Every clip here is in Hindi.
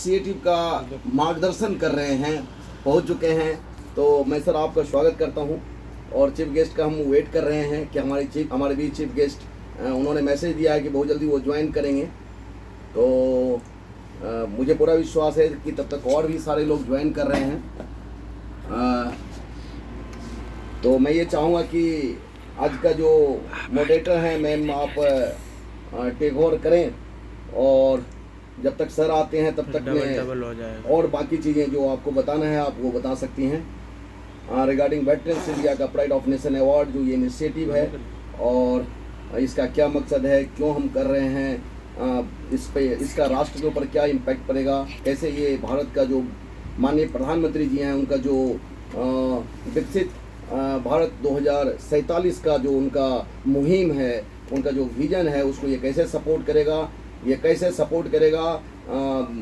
इनिशिएटिव का मार्गदर्शन कर रहे हैं, पहुंच चुके हैं। तो मैं सर आपका स्वागत करता हूं और चीफ गेस्ट का हम वेट कर रहे हैं कि हमारे बीच चीफ गेस्ट उन्होंने मैसेज दिया है कि बहुत जल्दी वो ज्वाइन करेंगे। तो मुझे पूरा विश्वास है कि तब तक और भी सारे लोग ज्वाइन कर रहे हैं। तो मैं ये चाहूँगा कि आज का जो मॉडरेटर हैं मैम आप टेक ओवर करें और जब तक सर आते हैं तब तक डबल हो जाएगा। और बाकी चीज़ें जो आपको बताना है आप वो बता सकती हैं रिगार्डिंग वेटरन्स इंडिया का प्राइड ऑफ नेशन अवार्ड जो ये इनिशिएटिव है और इसका क्या मकसद है, क्यों हम कर रहे हैं, इसका राष्ट्र के ऊपर क्या इम्पैक्ट पड़ेगा, कैसे ये भारत का जो माननीय प्रधानमंत्री जी हैं उनका जो विकसित भारत 2047 का जो उनका मुहिम है, उनका जो विजन है, उसको ये कैसे सपोर्ट करेगा, ये कैसे सपोर्ट करेगा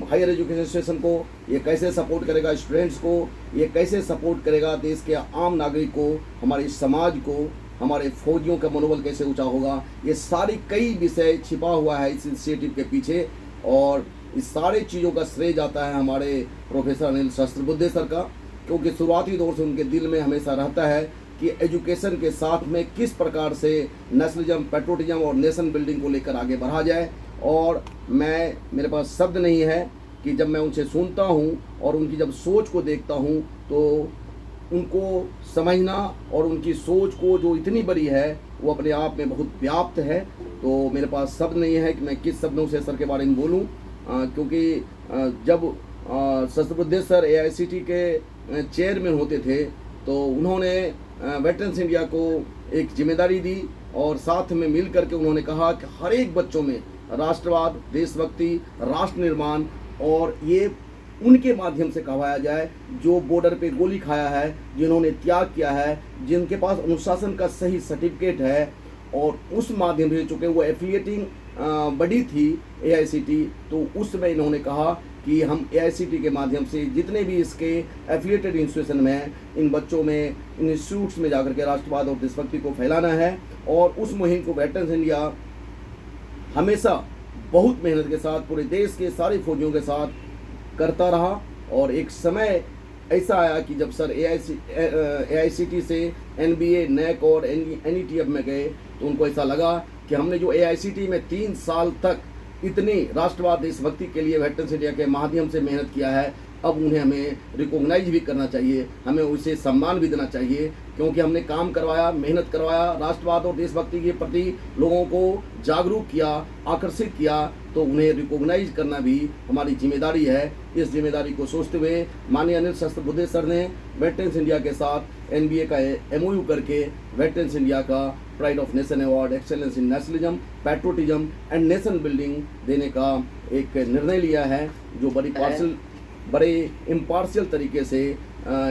हायर एजुकेशन सिस्टम को, ये कैसे सपोर्ट करेगा स्टूडेंट्स को, ये कैसे सपोर्ट करेगा देश के आम नागरिक को, हमारे समाज को, हमारे फौजियों का मनोबल कैसे ऊंचा होगा। ये सारी कई विषय छिपा हुआ है इस इनिशिएटिव के पीछे और इस सारे चीज़ों का श्रेय जाता है हमारे प्रोफेसर अनिल सहस्त्रबुद्धे सर का, क्योंकि शुरुआती दौर से उनके दिल में हमेशा रहता है कि एजुकेशन के साथ में किस प्रकार से नेशनलिज्म, पैट्रियोटिज्म और नेशन बिल्डिंग को लेकर आगे बढ़ा जाए। और मेरे पास शब्द नहीं है कि जब मैं उनसे सुनता हूँ और उनकी जब सोच को देखता हूँ तो उनको समझना और उनकी सोच को जो इतनी बड़ी है वो अपने आप में बहुत व्याप्त है। तो मेरे पास शब्द नहीं है कि मैं किस शब्दों से सर के बारे में बोलूँ, क्योंकि जब सहस्त्रबुद्धे सर AICTE के चेयरमैन होते थे तो उन्होंने वेटरन्स इंडिया को एक जिम्मेदारी दी और साथ में मिल करके उन्होंने कहा कि हर एक बच्चों में राष्ट्रवाद, देशभक्ति, राष्ट्र निर्माण और ये उनके माध्यम से कहवाया जाए जो बॉर्डर पे गोली खाया है, जिन्होंने त्याग किया है, जिनके पास अनुशासन का सही सर्टिफिकेट है और उस माध्यम से चूँकि वो एफिलिएटिंग बड़ी थी AICTE, तो उस समय इन्होंने कहा कि हम AICTE के माध्यम से जितने भी इसके एफिलिएटेड इंस्टीट्यूशन में हैं इन बच्चों में, इन इंस्टीट्यूट्स में जाकर के राष्ट्रवाद और देशभक्ति को फैलाना है। और उस मुहिम को वेटरन्स इंडिया हमेशा बहुत मेहनत के साथ पूरे देश के सारे फौजियों के साथ करता रहा और एक समय ऐसा आया कि जब सर AICTE से NBA, NAC और NETF में गए तो उनको ऐसा लगा कि हमने जो AICTE में 3 साल तक इतनी राष्ट्रवाद, देशभक्ति के लिए वेटरन्स इंडिया के माध्यम से मेहनत किया है, अब उन्हें हमें रिकॉग्नाइज भी करना चाहिए, हमें उसे सम्मान भी देना चाहिए, क्योंकि हमने काम करवाया, मेहनत करवाया, राष्ट्रवाद और देशभक्ति के प्रति लोगों को जागरूक किया, आकर्षित किया, तो उन्हें रिकॉग्नाइज करना भी हमारी जिम्मेदारी है। इस जिम्मेदारी को सोचते हुए माननीय अनिल सहस्त्रबुद्धे सर ने वेटरन्स इंडिया के साथ NBA का MOU करके वेटरन्स इंडिया का pride of nation award, excellence in nationalism, patriotism and nation building देने का एक निर्णय लिया है, जो बड़े इम्पार्शियल तरीके से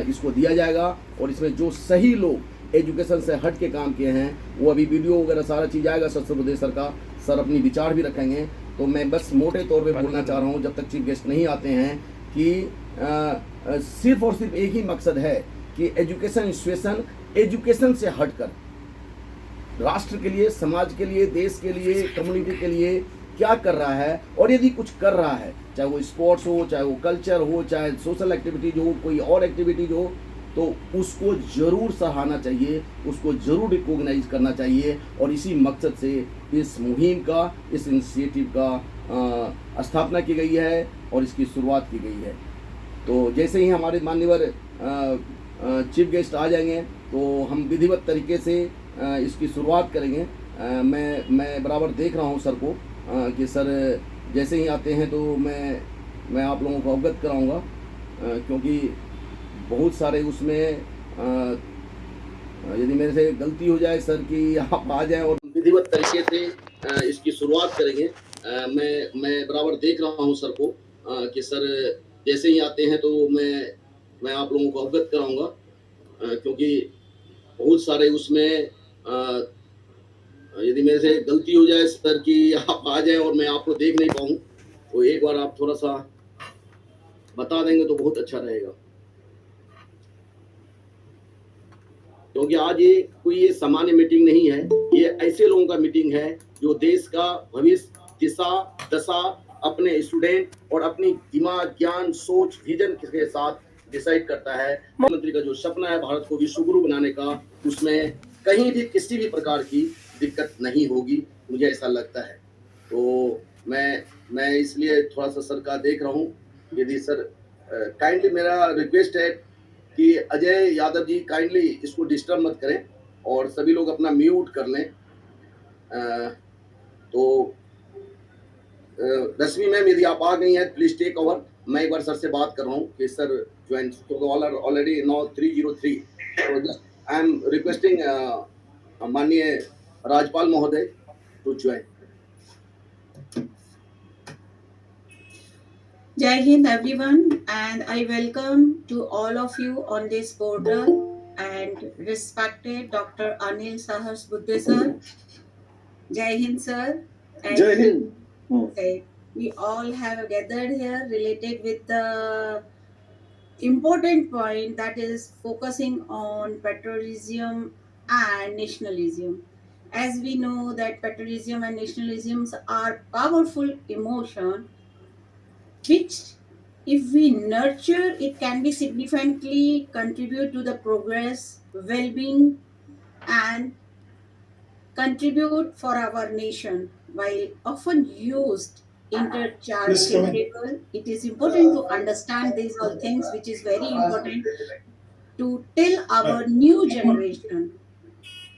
इसको दिया जाएगा। और इसमें जो सही लोग एजुकेशन से हट के काम किए हैं वो अभी वीडियो वगैरह सारा चीज़ आएगा सहस्त्रबुद्धे सर का, सर अपनी विचार भी रखेंगे। तो मैं बस मोटे तौर पे बोलना चाह रहा हूँ जब तक चीफ गेस्ट नहीं आते हैं कि सिर्फ और सिर्फ एक ही मकसद है कि एजुकेशन इंस्टीट्यूशन एजुकेशन से हटकर राष्ट्र के लिए, समाज के लिए, देश के लिए, कम्युनिटी के लिए क्या कर रहा है, और यदि कुछ कर रहा है, चाहे वो स्पोर्ट्स हो, चाहे वो कल्चर हो, चाहे सोशल एक्टिविटीज हो, कोई और एक्टिविटीज हो, तो उसको जरूर सराहना चाहिए, उसको जरूर रिकॉग्नाइज करना चाहिए। और इसी मकसद से इस मुहिम का, इस इनिशिएटिव का स्थापना की गई है और इसकी शुरुआत की गई है। तो जैसे ही हमारे माननीय चीफ गेस्ट आ जाएंगे तो हम विधिवत तरीके से इसकी शुरुआत करेंगे। मैं बराबर देख रहा हूँ सर को कि सर जैसे ही आते हैं तो मैं आप लोगों को अवगत कराऊंगा, क्योंकि बहुत सारे उसमें यदि मेरे से गलती हो जाए सर कि आप आ जाएं और विधिवत तरीके से इसकी शुरुआत करेंगे। मैं बराबर देख रहा हूं सर को कि सर जैसे ही आते हैं तो मैं आप लोगों को अवगत कराऊंगा, क्योंकि बहुत सारे उसमें यदि मेरे से गलती हो जाए सर कि आप आ जाएं और मैं आपको देख नहीं पाऊँ, तो एक बार आप थोड़ा सा बता देंगे तो बहुत अच्छा रहेगा, क्योंकि आज ये सामान्य मीटिंग नहीं है, ये ऐसे लोगों का मीटिंग है जो देश का भविष्य, दिशा, दशा अपने स्टूडेंट और अपनी दिमाग, ज्ञान, सोच, विजन के साथ डिसाइड करता है। मुख्यमंत्री का जो सपना है भारत को विश्व गुरु बनाने का, उसमें कहीं भी किसी भी प्रकार की दिक्कत नहीं होगी, मुझे ऐसा लगता है। तो मैं इसलिए थोड़ा-सा सर का देख रहा हूँ, यदि सर काइंडली मेरा रिक्वेस्ट है कि अजय यादव जी काइंडली इसको डिस्टर्ब मत करें और सभी लोग अपना म्यूट कर लें। तो रश्मि मैम यदि आप आ गई हैं प्लीज टेक ओवर। मैं एक बार सर से बात कर रहा हूँ कि सर ज्वाइन, तो ऑल आर ऑलरेडी नाउ 303। तो जस्ट आई एम रिक्वेस्टिंग माननीय राज्यपाल महोदय to join. Jai Hind everyone, and I welcome to all of you on this portal and respected Dr. Anil Sahas Buddhe sir. Jai Hind sir. And जय Hind. we all have gathered here related with the important point that is focusing on patriotism and nationalism. As we know that patriotism and nationalisms are powerful emotion which if we nurture it can be significantly contribute to the progress well-being and contribute for our nation while often used interchangeable. It is important to understand these all things which is very important to tell our new generation.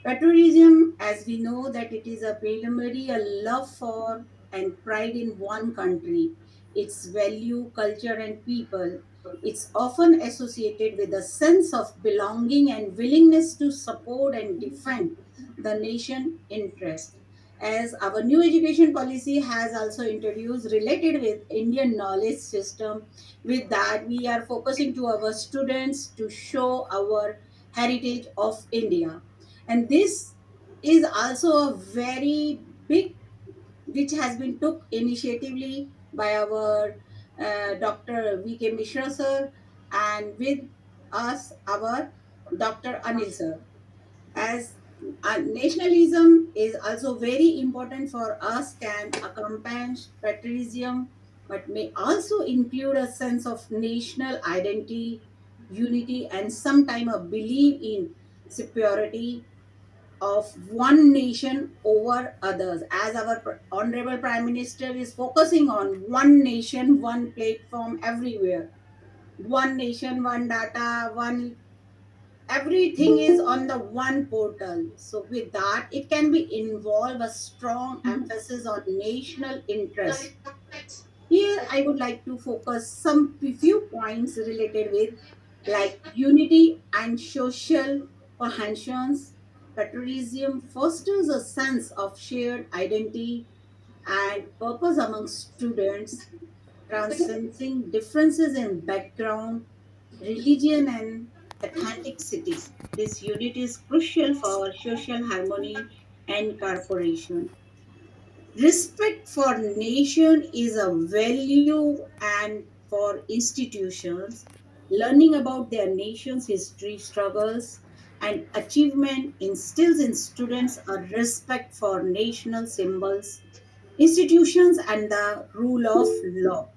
Patriotism, as we know, that it is a primarily a love for and pride in one country, its value, culture, and people. It's often associated with a sense of belonging and willingness to support and defend the nation interest. As our new education policy has also introduced related with Indian knowledge system, with that we are focusing to our students to show our heritage of India, and this is also a very big which has been took initiatively by our Dr. V.K. Mishra sir, and with us our Dr. Anil sir. As nationalism is also very important for us, can accompany patriotism, but may also include a sense of national identity, unity, and sometime a belief in superiority of one nation over others. As our honorable prime minister is focusing on one nation, one platform everywhere, one nation, one data, one everything is on the one portal. So with that it can be involve a strong emphasis on national interest. Here I would like to focus some few points related with like unity and social cohesions. Patriotism fosters a sense of shared identity and purpose among students, transcending differences in background, religion, and authenticity. This unity is crucial for our social harmony and cooperation. Respect for nation is a value and for institutions. Learning about their nation's history, struggles, and achievement instills in students a respect for national symbols, institutions, and the rule of law.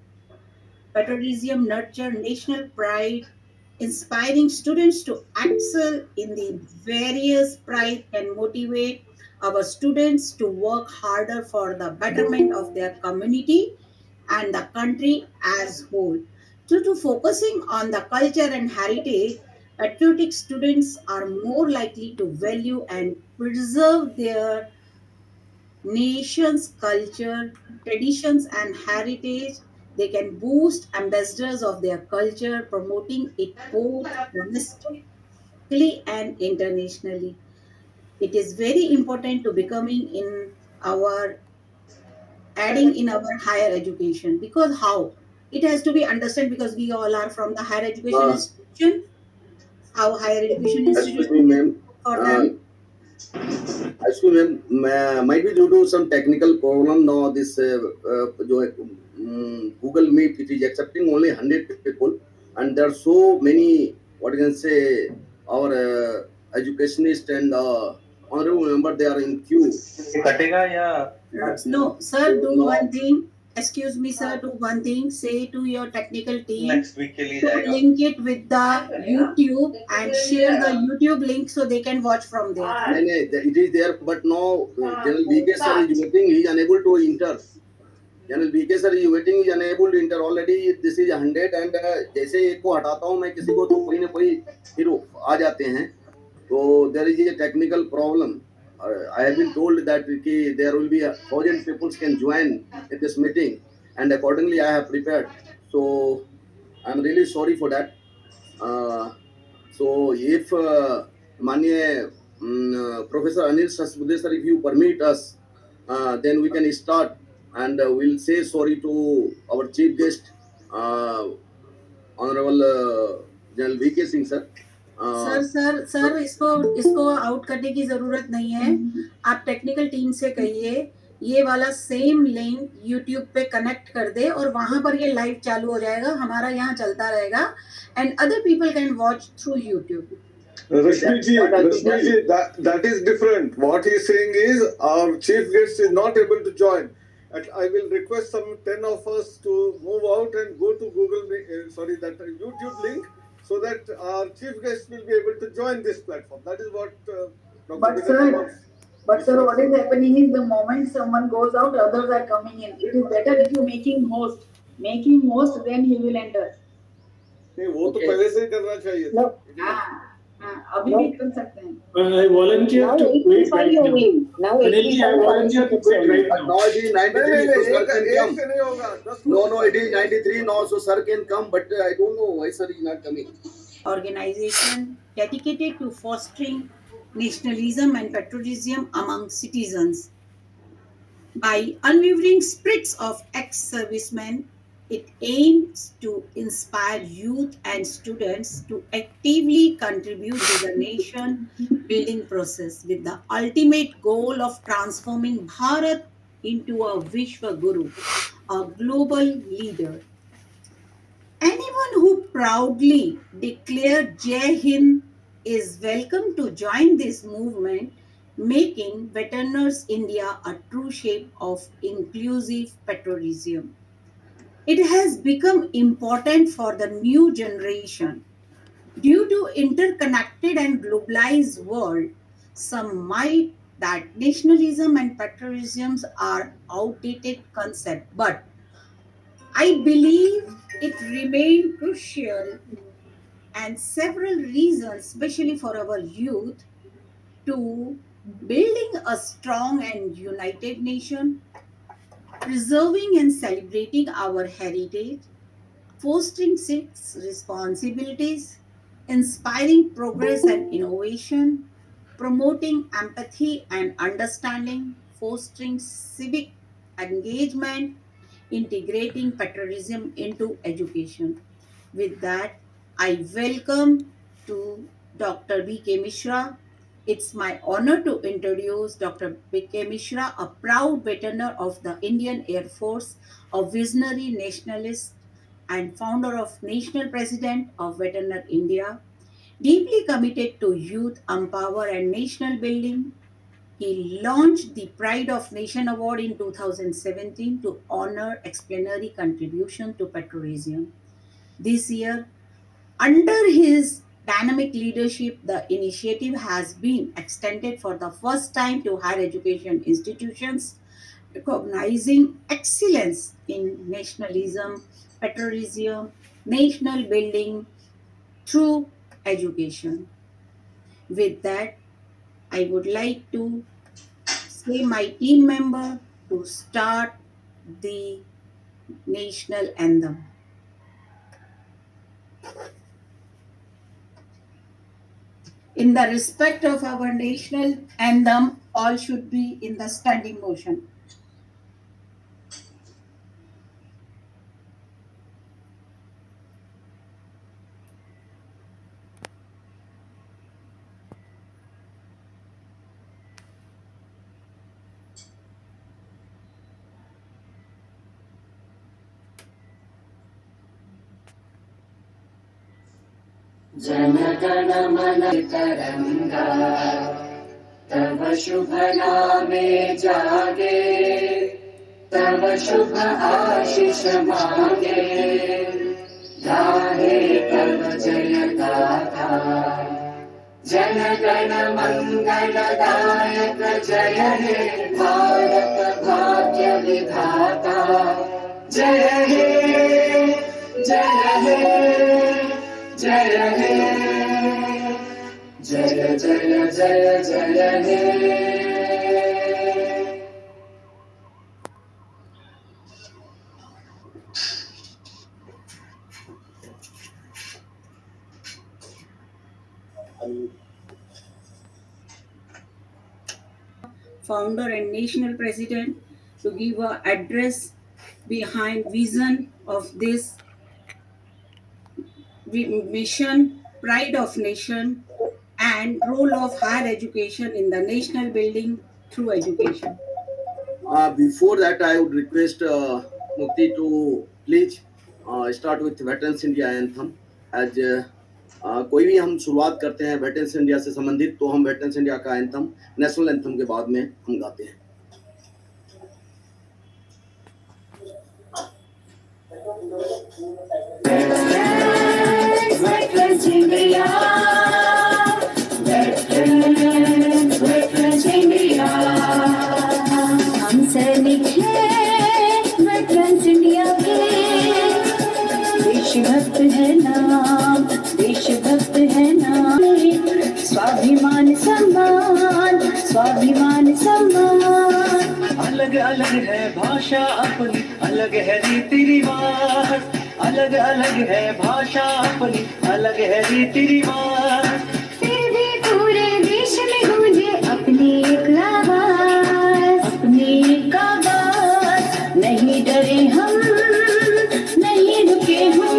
Patriotism nurture national pride, inspiring students to excel in the various pride and motivate our students to work harder for the betterment of their community and the country as whole. So, to focusing on the culture and heritage, patriotic students are more likely to value and preserve their nation's culture, traditions, and heritage. They can boost ambassadors of their culture, promoting it both domestically and internationally. It is very important to becoming in our adding in our higher education, because how it has to be understood, because we all are from the higher education Uh, institution. How higher education excuse institution me, is ma'am. for Uh, them. excuse me, ma'am. Might be due to some technical problem. Now this जो है, Google Meet, it is accepting only 100 people, and there are so many. What you can say, our educationist and honorable member, they are in queue. कटेगा या No, sir, do No, one thing. excuse me, sir, do one thing. Say to your technical team next week के लिए to जाएगा link it with the YouTube and share the YouTube link so they can watch from there. It is there, but now General BK sir is waiting. He is unable to enter. General BK sir is waiting. He is unable to enter. Already this is 100 and जैसे एक को हटाता हूँ मैं किसी को तो कोई ना कोई फिर आ जाते हैं. So there is a technical problem. I have been told that there will be 1,000 people can join in this meeting, and accordingly I have prepared. So I am really sorry for that. So if Manye Professor Anil Sasbude sir, if you permit us, then we can start and we'll say sorry to our chief guest, Honorable General VK Singh sir. Sir इसको आउट करने की जरूरत नहीं है. आप टेक्निकल टीम से कहिए ये वाला सेम लिंक YouTube पे कनेक्ट कर दे और वहां पर ये लाइव चालू हो जाएगा. हमारा यहाँ चलता रहेगा and other people can watch through YouTube. Rashmi ji, that is different. What he is saying is our chief guest is not able to join. And I will request some 10 of us to move out and go to that YouTube link, so that our chief guest will be able to join this platform. That is what But sir, what is happening is the moment someone goes out, others are coming in. It is better if you making host, then he will enter. नहीं वो तो पहले से ही करना चाहिए था. अभी भी कर सकते हैं. I volunteer to quit right now. Anil ji, I volunteer to quit right now. No, it is 93, so sir can come. No, it is 93 now, so sir can come, but I don't know why sir is not coming. Organization dedicated to fostering nationalism and patriotism among citizens. By unwavering spirits of ex-servicemen, it aims to inspire youth and students to actively contribute to the nation building process with the ultimate goal of transforming Bharat into a Vishwa Guru, a global leader. Anyone who proudly declared Jai Hind is welcome to join this movement, making Veteriners India a true shape of inclusive patriotism. It has become important for the new generation. Due to interconnected and globalized world, some might that nationalism and patriotism are outdated concept, but I believe it remains crucial and several reasons, especially for our youth, to building a strong and united nation, preserving and celebrating our heritage, fostering civic responsibilities, inspiring progress and innovation, promoting empathy and understanding, fostering civic engagement, integrating patriotism into education. With that, I welcome to Dr. B.K. Mishra. It's my honor to introduce Dr. B.K. Mishra, a proud veteran of the Indian Air Force, a visionary nationalist and founder of National President of Veteran India, deeply committed to youth empower and national building. He launched the Pride of Nation Award in 2017 to honor exemplary contribution to patriotism. This year, under his dynamic leadership, the initiative has been extended for the first time to higher education institutions, recognizing excellence in nationalism, patriotism, national building through education. With that, I would like to say my team member to start the national anthem. In the respect of our national anthem, all should be in the standing motion. जनगण मन तरंगा तव शुभ नामे जागे तव शुभ आशीष मांगे, गाहे तव जय गाथा। जन गण मंगलदायक जय हे भारत भाग्य विधाता। जय हे जय हे जय हे जय जय जय जय हे। Founder and national president, to give an address behind vision of this mission, pride of nation, and role of higher education in the national building through education. Before that, I would request Mukti to please start with Veterans India anthem. As कोई भी हम शुरुआत करते हैं वेटरन्स इंडिया से संबंधित, तो हम वेटरन्स इंडिया का एंथम नेशनल एंथम के बाद में हम गाते हैं। Veterans India, Veterans India, हम सैनिक हैं वेटरन्स इंडिया के। देशभक्त है नाम, देशभक्त है नाम। स्वाभिमान सम्मान, स्वाभिमान सम्मान। अलग अलग है भाषा अपनी, अलग है रीति रिवाज। अलग अलग है भाषा अपनी, अलग है रीति रिवाज। फिर भी पूरे देश में गूंजे अपनी एक आवाज, अपनी एक आवाज। नहीं डरे हम, नहीं रुके हम,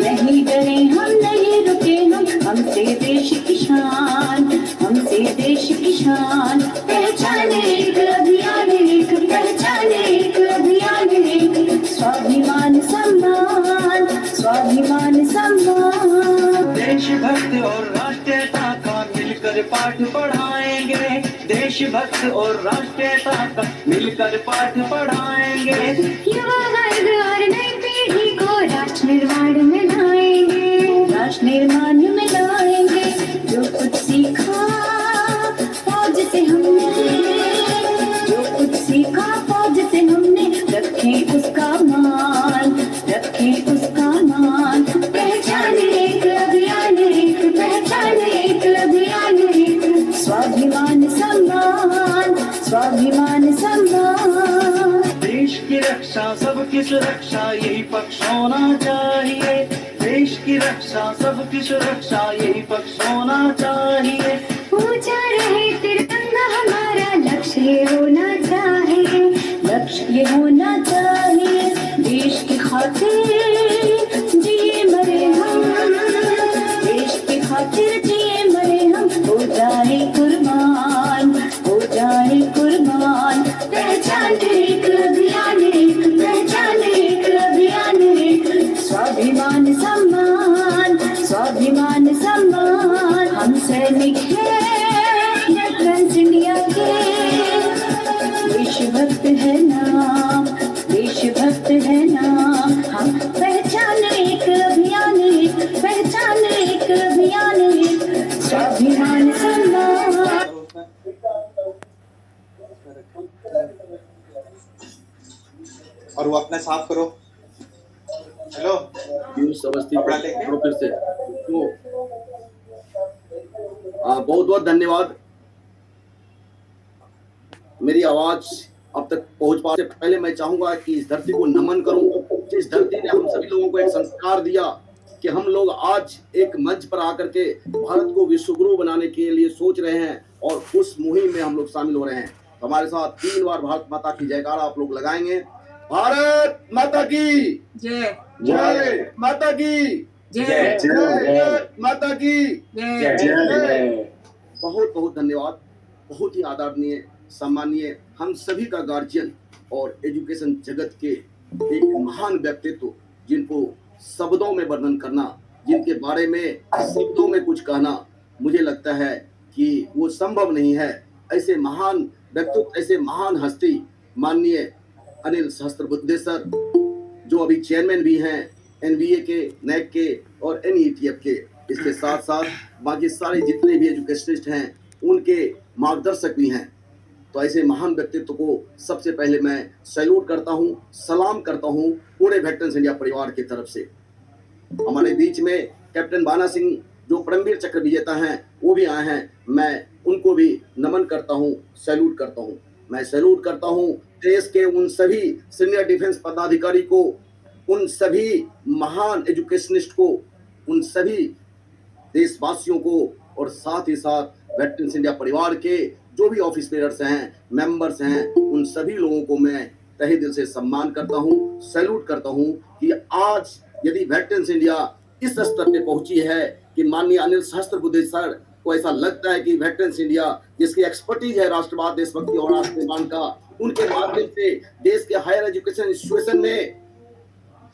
नहीं डरे हम, नहीं रुके हम। हमसे देश की शान, हमसे देश की शान। पहचाने एक अभियान, एक पहचाने एक अभियान, एक स्वाभिमान सम्मान, स्वाभिमान सम्मान। देशभक्त और राष्ट्रीयता का मिलकर पाठ पढ़ाएंगे। देशभक्त और राष्ट्रीयता का मिलकर पाठ पढ़ाएंगे। युवा वर्ग और नई पीढ़ी को राष्ट्र निर्माण में लाएंगे, राष्ट्र निर्माण में लाएंगे। जो कुछ सीखा फौज से हमने, जो कुछ सीखा फौज से हमने, रखें उसका मान, रखें उसका मान। पहचाने एक अभियान, एक पहचाने एक अभियान, एक स्वाभिमान सम्मान, स्वाभिमान सम्मान। देश की रक्षा सबकी सुरक्षा यही पक्ष होना चाहिए। देश की रक्षा सबकी सुरक्षा यही पक्ष होना चाहिए। ऊंचा रहे तिरंगा हमारा, लक्ष्य ये होना चाहिए, लक्ष्य ये होना चाहिए। देश की खातिर जिए मरे हम, देश की खातिर जिए मरे हम। हो जाए कुर्बान, हो जाए कुर्बान। पहचाने एक अभियान, एक पहचाने एक अभियान, एक स्वाभिमान सम्मान, स्वाभिमान सम्मान। हम सैनिक हैं वेटरन्स इंडिया के। देशभक्त है नाम, देशभक्त है नाम। हम पहचाने एक अभियान, एक पहचाने एक अभियान, एक स्वाभिमान सम्मान। और वो अपना साफ करो। हेलो फिर से तो बहुत बहुत धन्यवाद। मेरी आवाज अब तक पहुंच पाने से पहले मैं चाहूंगा कि इस धरती को नमन करूं। जिस धरती ने हम सभी लोगों को एक संस्कार दिया कि हम लोग आज एक मंच पर आकर के भारत को विश्वगुरु बनाने के लिए सोच रहे हैं और उस मुहिम में हम लोग शामिल हो रहे हैं। तो हमारे साथ 3 बार भारत माता की जयकारा आप लोग लगाएंगे। भारत माता की जय, जय माता की जय, जय माता की जय। जय। बहुत बहुत धन्यवाद। बहुत ही आदरणीय सम्मानीय हम सभी का गार्जियन और एजुकेशन जगत के एक महान व्यक्तित्व, जिनको शब्दों में वर्णन करना, जिनके बारे में शब्दों में कुछ कहना, मुझे लगता है कि वो संभव नहीं है। ऐसे महान व्यक्तित्व, ऐसे महान हस्ती माननीय अनिल सहस्त्रबुद्धे सर, जो अभी चेयरमैन भी हैं एनबीए के, नैक के और एनईटीएफ के। इसके साथ साथ बाकी सारे जितने भी एजुकेशनिस्ट हैं उनके मार्गदर्शक भी हैं। तो ऐसे महान व्यक्तित्व को सबसे पहले मैं सैल्यूट करता हूं, सलाम करता हूं पूरे वेटरन्स इंडिया परिवार की तरफ से। हमारे बीच में कैप्टन बाना सिंह जो परमवीर चक्र विजेता हैं वो भी आए हैं, मैं उनको भी नमन करता हूं, सैल्यूट करता हूं। मैं सैल्यूट करता हूं देश के उन सभी सीनियर डिफेंस पदाधिकारी को, उन सभी महान एजुकेशनिस्ट को, उन सभी देशवासियों को और साथ ही साथ वेटरन्स इंडिया परिवार के जो भी ऑफिस बेयर्स हैं, मेंबर्स हैं, उन सभी लोगों को मैं तहे दिल से सम्मान करता हूं, सैल्यूट करता हूं कि आज यदि वेटरन्स इंडिया इस स्तर पे पहुंची है कि माननीय अनिल सहस्त्रबुद्धे सर को ऐसा लगता है कि वेटरन्स इंडिया जिसकी एक्सपर्टीज है राष्ट्रवाद, देशभक्ति और राष्ट्र निर्माण का, उनके माध्यम से देश के हायर एजुकेशन इंस्टीट्यूशन में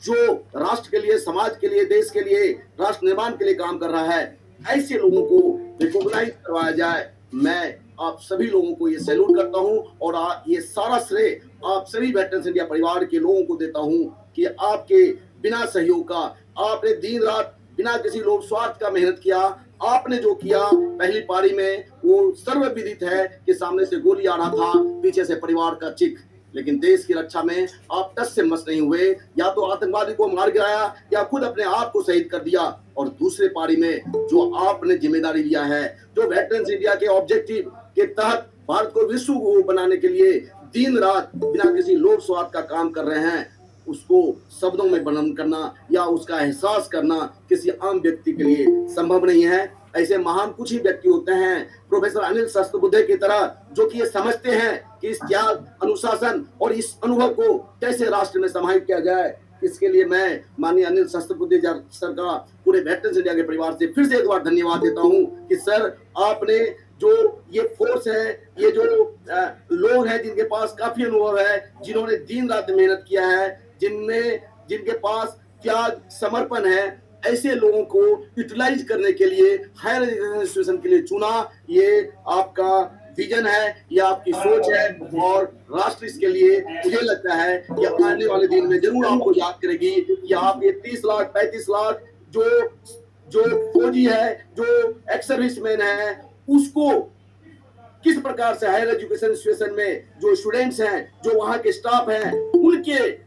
जो राष्ट्र के लिए, समाज के लिए, देश के लिए, राष्ट्र निर्माण के लिए काम कर रहा है, ऐसे लोगों को रिकॉग्नाइज करवाया जाए। मैं आप सभी लोगों को ये सैल्यूट करता हूं और ये सारा श्रेय आप सभी वेटरन्स इंडिया परिवार के लोगों को देता हूं कि आपके बिना सहयोग का, आपने दिन रात बिना किसी लोक स्वार्थ का मेहनत किया। आपने जो किया पहली पारी में वो सर्वविदित है कि सामने से गोली आ रहा था, पीछे से परिवार का चिख, लेकिन देश की रक्षा में आप टस से मस नहीं हुए। या तो आतंकवादी को मार गिराया या खुद अपने आप को शहीद कर दिया। और दूसरे पारी में जो आपने जिम्मेदारी लिया है, जो वेटरन्स इंडिया के ऑब्जेक्टिव के तहत भारत को विश्व गुरु बनाने के लिए दिन रात बिना किसी लोक स्वार्थ का काम कर रहे हैं, उसको शब्दों में वर्णन करना या उसका एहसास करना किसी आम व्यक्ति के लिए संभव नहीं है। ऐसे महान कुछ ही व्यक्ति होते हैं प्रोफेसर अनिल सहस्त्रबुद्धे की तरह, जो कि ये समझते हैं कि इस त्याग, अनुशासन और इस अनुभव को कैसे राष्ट्र में समाहित किया जाए। इसके लिए मैं माननीय अनिल सहस्त्रबुद्धे सर का पूरे वेटरन्स इंडिया के परिवार से फिर से एक बार धन्यवाद देता हूं कि सर आपने जो ये फोर्स है, ये जो लोग हैं जिनके पास काफी अनुभव है, जिन्होंने दिन रात मेहनत किया है, जिनके पास त्याग, समर्पण है, ऐसे लोगों को यूटिलाइज करने के लिए, हायर एजुकेशन इंस्टीट्यूशन के लिए चुना। ये आपका विजन है, ये आपकी सोच है और राष्ट्र इसके लिए मुझे लगता है कि आने वाले दिन में जरूर आपको याद करेगी कि आप ये 30 लाख 35 लाख जो फौजी है, जो एक्स सर्विसमैन है, उसको किस प्रकार से हायर एजुकेशन इंस्टीट्यूशन में जो स्टूडेंट्स हैं, जो वहाँ के स्टाफ हैं, उनके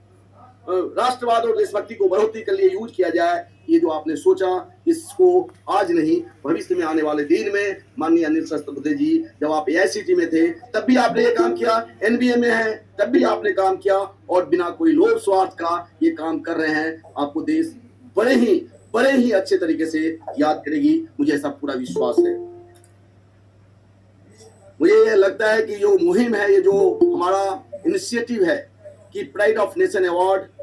राष्ट्रवाद और देशभक्ति को बढ़ोतरी के लिए यूज किया जाए। ये जो आपने सोचा, इसको आज नहीं भविष्य में आने वाले दिन में माननीय अनिल सहस्त्रबुद्धे जी, जब आप एआईसीटी में थे तब भी आपने ये काम किया, एनबीए में है तब भी आपने काम किया और बिना कोई लोक स्वार्थ का ये काम कर रहे हैं। आपको देश बड़े ही अच्छे तरीके से याद करेगी, मुझे ऐसा पूरा विश्वास है। मुझे ये लगता है कि जो मुहिम है, ये जो हमारा इनिशिएटिव है कि प्राइड ऑफ नेशन अवार्ड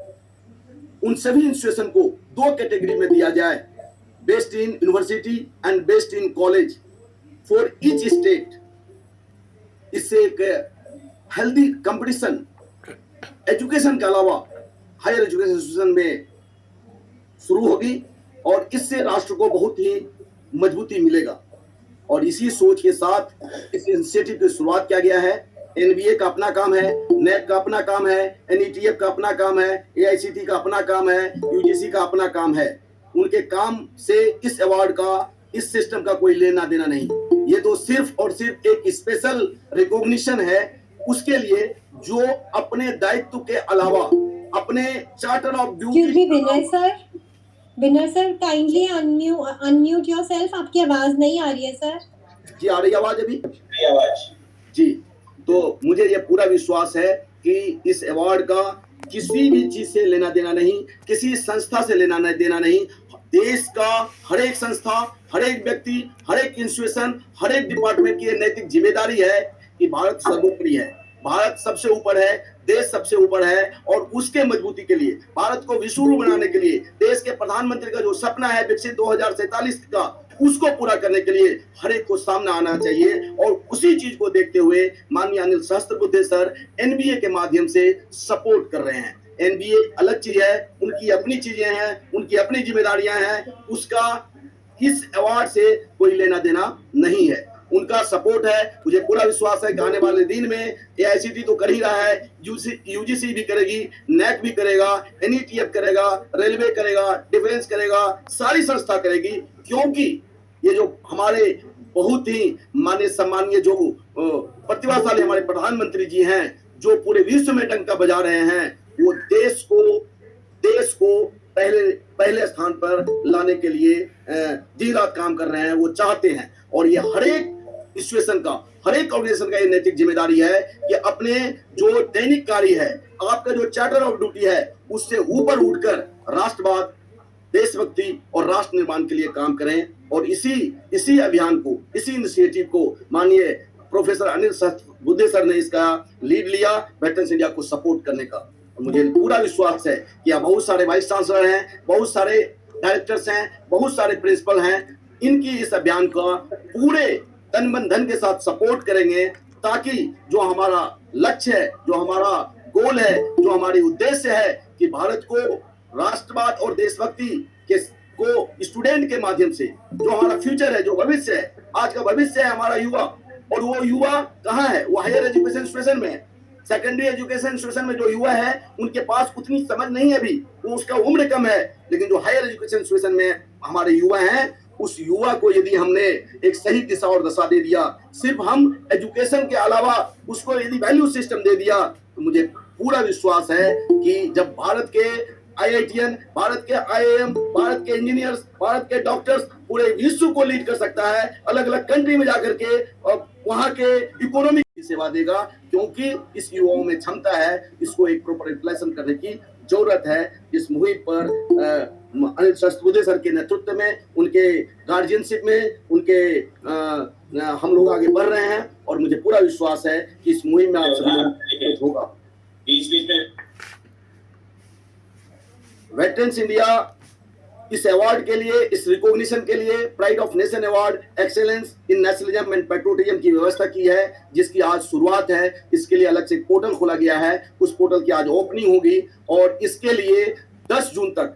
उन सभी इंस्टीट्यूशन को 2 कैटेगरी में दिया जाए, based in university and based in college for each state. इससे एक हेल्दी कंपटीशन एजुकेशन के अलावा हायर एजुकेशन इंस्टीट्यूशन में शुरू होगी और इससे राष्ट्र को बहुत ही मजबूती मिलेगा। और इसी सोच के साथ इस इनिशिएटिव की शुरुआत किया गया है। एनबीए का अपना काम है, नेक का अपना काम है, एनईटीएफ का अपना काम है, एआईसीटी का अपना काम है, यूजीसी का अपना काम है। उनके काम से इस अवार्ड का, इस सिस्टम का कोई लेना देना नहीं। ये तो सिर्फ और सिर्फ एक स्पेशल रिकॉग्निशन है उसके लिए जो अपने दायित्व के अलावा अपने charter of duty. Winner sir kindly unmute yourself. आपकी आवाज नहीं आ रही है सर। जी आ रही आवाज अभी? आवाज जी। तो मुझे ये पूरा विश्वास है कि इस अवार्ड का किसी भी चीज से लेना देना नहीं, किसी संस्था से लेना देना नहीं। देश का हर एक संस्था, हर एक व्यक्ति, हर एक इंस्टीट्यूशन, हर एक डिपार्टमेंट की नैतिक जिम्मेदारी है कि भारत सर्वोपरि है, भारत सबसे ऊपर है, देश सबसे ऊपर है। और उसके मजबूती के लिए, भारत को विश्व गुरु बनाने के लिए, देश के प्रधानमंत्री का जो सपना है विकसित 2047 का, उसको पूरा करने के लिए हर एक को सामने आना चाहिए। और उसी चीज को देखते हुए माननीय अनिल सहस्त्रबुद्धे सर एनबीए के माध्यम से सपोर्ट कर रहे हैं। एनबीए अलग चीज है, उनकी अपनी चीजें हैं, उनकी अपनी जिम्मेदारियां हैं, उसका इस अवार्ड से कोई लेना देना नहीं है। उनका सपोर्ट है। मुझे पूरा विश्वास है कि आने वाले दिन में AICTE तो कर ही रहा है, UGC भी करेगी, NET भी करेगा, NETF करेगा, रेलवे करेगा, डिफेंस करेगा, सारी संस्था करेगी, क्योंकि ये जो हमारे बहुत ही मान्य सम्मानीय जो प्रतिभाशाली हमारे प्रधानमंत्री जी हैं, जो पूरे विश्व में डंका बजा रहे हैं, वो देश को पहले स्थान पर लाने के लिए दिन रात काम कर रहे हैं। वो चाहते हैं, और ये हर एक सिचुएशन का, हर एक ऑर्गेनाइजेशन का ये नैतिक जिम्मेदारी है कि अपने जो दैनिक कार्य है, आपका जो चार्टर ऑफ ड्यूटी है, उससे ऊपर उठकर राष्ट्रवाद, देशभक्ति और राष्ट्र निर्माण के लिए काम करें। और इसी अभियान को, इसी इनिशिएटिव को माननीय प्रोफेसर अनिल सहस्त्रबुद्धे सर ने इसका लीड लिया वेटरन्स इंडिया को सपोर्ट करने का। और मुझे पूरा विश्वास है कि यहाँ बहुत सारे वाइस चांसलर हैं, बहुत सारे डायरेक्टर्स हैं, बहुत सारे प्रिंसिपल हैं, इनकी इस अभियान का पूरे तन मन धन के साथ सपोर्ट करेंगे, ताकि जो हमारा लक्ष्य है, जो हमारा गोल है, जो हमारी उद्देश्य है कि भारत को राष्ट्रवाद और देशभक्ति के को स्टूडेंट के माध्यम से, जो हमारा फ्यूचर है, जो भविष्य है, आज का भविष्य है हमारा युवा, और वो युवा कहाँ है? वो हायर एजुकेशन इंस्टीट्यूशन में है। सेकेंडरी एजुकेशन इंस्टीट्यूशन में जो युवा है, उनके पास उतनी समझ नहीं है अभी, वो उसका उम्र कम है। लेकिन जो हायर एजुकेशन इंस्टीट्यूशन में हमारे युवा हैं, उस युवा को यदि हमने एक सही दिशा और दशा दे दिया, सिर्फ हम एजुकेशन के अलावा उसको यदि वैल्यू सिस्टम दे दिया, तो मुझे पूरा विश्वास है कि जब भारत के IITian, भारत के IIM, भारत के इंजीनियर्स, भारत के डॉक्टर्स पूरे विश्व को लीड कर सकता है, अलग अलग कंट्री में जाकर के और वहाँ के इकोनॉमी की सेवा देगा, क्योंकि इस युवाओं में क्षमता है। इसको एक प्रॉपर रिफ्लेक्शन करने की जरूरत है। इस मुहिम पर अनिल सहस्त्रबुद्धे सर के नेतृत्व में, उनके गार्जियनशिप में, हम लोग आगे बढ़ रहे हैं, और मुझे पूरा विश्वास है कि इस मुहिम में आप सभी लोग होगा। वेटरन्स इंडिया इस अवार्ड के लिए, इस रिकॉग्निशन के लिए pride of nation award, excellence in nationalism and patriotism की व्यवस्था की है, जिसकी आज शुरुआत है। इसके लिए अलग से पोर्टल खोला गया है, उस पोर्टल की आज ओपनिंग होगी, और इसके लिए 10 जून तक,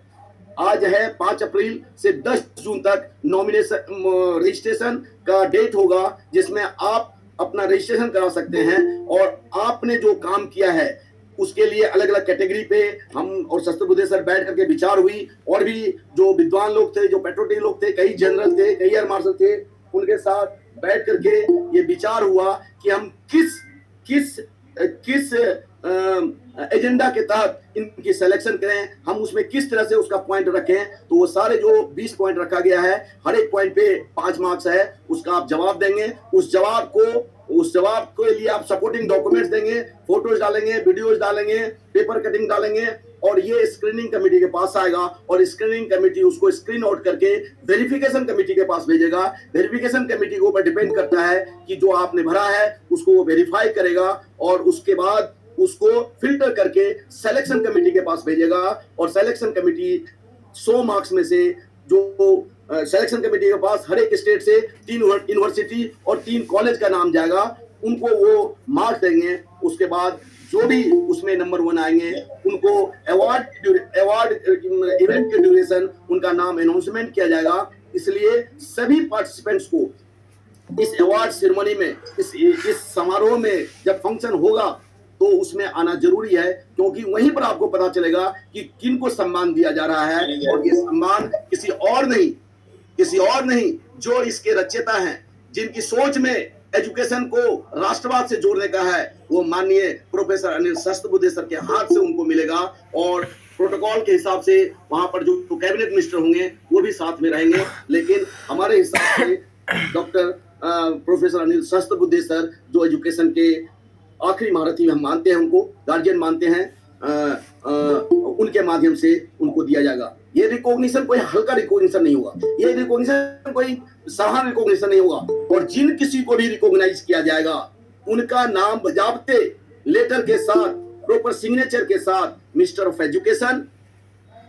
आज है 5 अप्रैल से 10 जून तक नॉमिनेशन रजिस्ट्रेशन का डेट होगा, जिसमें आप अपना रजिस्ट्रेशन करा सकते हैं। और आपने जो काम किया है उसके लिए अलग अलग कैटेगरी पे हम और सहस्त्रबुद्धे सर बैठ करके विचार हुई, और भी जो विद्वान लोग थे, जो पेट्रियोटिक लोग थे, कई जनरल थे, कई एयर मार्शल थे, उनके साथ बैठ करके ये विचार हुआ कि हम किस एजेंडा के तहत इनकी सिलेक्शन करें, हम उसमें किस तरह से उसका पॉइंट रखें। तो वो सारे जो 20 पॉइंट रखा गया है, हर एक पॉइंट पे 5 मार्क्स है, उसका आप जवाब देंगे। उस जवाब के लिए आप सपोर्टिंग डॉक्यूमेंट्स देंगे, फोटोज डालेंगे, वीडियोज डालेंगे, पेपर कटिंग डालेंगे, और ये स्क्रीनिंग कमेटी के पास आएगा, और स्क्रीनिंग कमेटी उसको स्क्रीन आउट करके वेरिफिकेशन कमेटी के पास भेजेगा। वेरिफिकेशन कमेटी के ऊपर डिपेंड करता है कि जो आपने भरा है उसको वो वेरीफाई करेगा, और उसके बाद उसको फिल्टर करके सिलेक्शन कमेटी के पास भेजेगा। और सिलेक्शन कमेटी 100 मार्क्स में से, जो सिलेक्शन कमेटी के पास हर एक स्टेट से 3 यूनिवर्सिटी और 3 कॉलेज का नाम जाएगा, उनको वो मार्क्स देंगे। उसके बाद जो भी उसमें नंबर 1 आएंगे, उनको अवार्ड इवेंट के ड्यूरेशन, उनका नाम अनाउंसमेंट किया जाएगा। इसलिए सभी पार्टिसिपेंट्स को इस अवार्ड सेरेमनी में, इस समारोह में जब फंक्शन होगा, तो उसमें आना जरूरी है, क्योंकि वहीं पर आपको पता चलेगा कि किनको सम्मान दिया जा रहा है। और ये सम्मान किसी और नहीं जो इसके रचयिता हैं, जिनकी सोच में एजुकेशन को राष्ट्रवाद से जोड़ने का है, वो माननीय प्रोफेसर अनिल सहस्त्रबुद्धे सर के हाथ से उनको मिलेगा। और प्रोटोकॉल के हिसाब से वहां पर जो कैबिनेट मिनिस्टर होंगे वो भी साथ में रहेंगे, लेकिन हमारे हिसाब से doctor professor Anil Sahasrabuddhe sir, जो एजुकेशन के आखिरी महारथी हम मानते हैं, उनको गार्जियन मानते हैं, उनके माध्यम से उनको दिया जाएगा। ये रिकॉग्निशन कोई हल्का रिकॉग्निशन नहीं होगा, ये रिकॉग्निशन कोई साधारण रिकॉग्निशन नहीं होगा। और जिन किसी को भी रिकॉग्नाइज किया जाएगा, उनका नाम बजाबते लेटर के साथ, प्रॉपर सिग्नेचर के साथ, minister of education,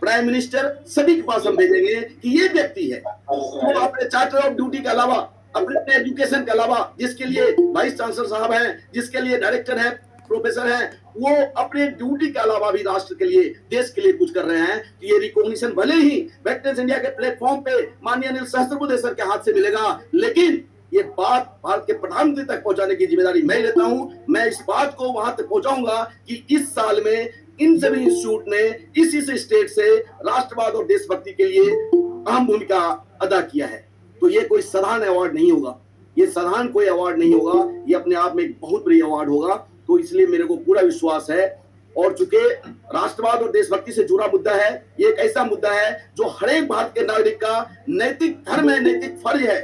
prime minister, सभी के पास हम भेजेंगे कि ये व्यक्ति है वो अपने चार्टर ऑफ ड्यूटी के अलावा, अपने एजुकेशन के अलावा, जिसके लिए वाइस चांसलर साहब हैं, जिसके लिए डायरेक्टर है, प्रोफेसर हैं, वो अपने ड्यूटी के अलावा भी राष्ट्र के लिए, देश के लिए कुछ कर रहे हैं। तो ये रिकॉग्निशन भले ही वेटरन्स इंडिया के प्लेटफॉर्म पे माननीय अनिल सहस्त्रबुद्धे सर के हाथ से मिलेगा, लेकिन ये बात भारत के प्रधानमंत्री तक पहुंचाने की जिम्मेदारी मैं लेता हूं। मैं इस बात को वहां तक पहुंचाऊंगा कि इस साल में इन सभी इंस्टीट्यूट ने इसी से स्टेट से राष्ट्रवाद और देशभक्ति के लिए अहम भूमिका अदा किया है। तो ये कोई साधारण अवार्ड नहीं होगा, ये साधारण कोई अवार्ड नहीं होगा, ये अपने आप में एक बहुत बड़ी अवार्ड होगा। तो इसलिए मेरे को पूरा विश्वास है। और चूंकि राष्ट्रवाद और देशभक्ति से जुड़ा मुद्दा है, ये एक ऐसा मुद्दा है जो हर एक भारत के नागरिक का नैतिक धर्म है, नैतिक फर्ज है।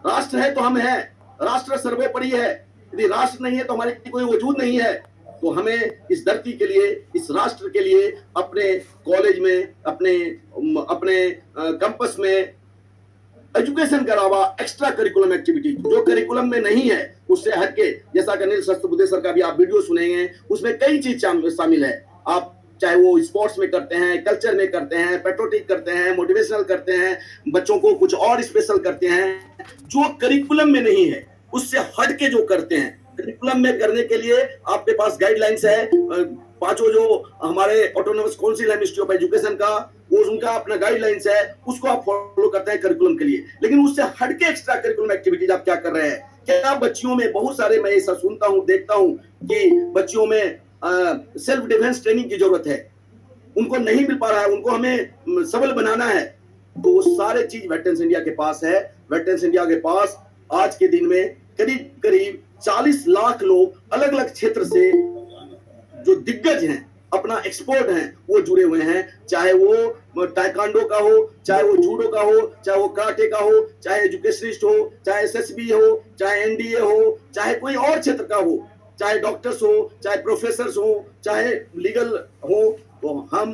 राष्ट्र है तो हम हैं, राष्ट्र सर्वोपरि है। यदि राष्ट्र नहीं है तो हमारे कोई वजूद नहीं है। तो हमें इस धरती के लिए, इस राष्ट्र के लिए अपने कॉलेज में, अपने कैंपस में एजुकेशन के अलावा एक्स्ट्रा करिकुलम एक्टिविटी जो करिकुलम में नहीं है उससे हटके, जैसा कि अनिल शस्त्रबुद्धे सर का भी आप वीडियो सुनेंगे, उसमें कई चीज शामिल है। आप चाहे वो स्पोर्ट्स में करते हैं, कल्चर में करते हैं, पेट्रोटिक करते हैं, मोटिवेशनल करते हैं, बच्चों को कुछ और स्पेशल करते हैं जो करिकुलम में नहीं है, उससे हटके जो करते हैं। करिकुलम में करने के लिए आपके पास गाइडलाइंस है, पांचों जो हमारे ऑटोनोमस काउंसिल है मिनिस्ट्री ऑफ एजुकेशन का, वो उनका अपना गाइडलाइंस है, उसको आप फॉलो करते हैं करिकुलम के लिए। लेकिन उससे हटके एक्स्ट्रा करिकुलम एक्टिविटीज आप क्या कर रहे हैं? क्या बच्चियों में बहुत सारे, मैं ऐसा सुनता हूं, देखता हूं कि बच्चियों में सेल्फ डिफेंस ट्रेनिंग की जरूरत है, उनको नहीं मिल पा रहा है, उनको हमें सबल बनाना है। तो वो सारे चीज वेटरन्स इंडिया के पास है। वेटरन्स इंडिया के पास आज के दिन में करीब करीब 40 लाख लोग अलग अलग क्षेत्र से जो दिग्गज हैं, अपना एक्सपर्ट हैं, वो जुड़े हुए हैं। चाहे वो टाइकांडो का हो, चाहे वो जूडो का हो, चाहे वो कराटे का हो, चाहे एजुकेशनिस्ट हो, चाहे एसएसबी हो, चाहे एनडीए हो, चाहे कोई और क्षेत्र का हो, चाहे डॉक्टर्स हो, चाहे प्रोफेसर हो, चाहे लीगल हो। तो हम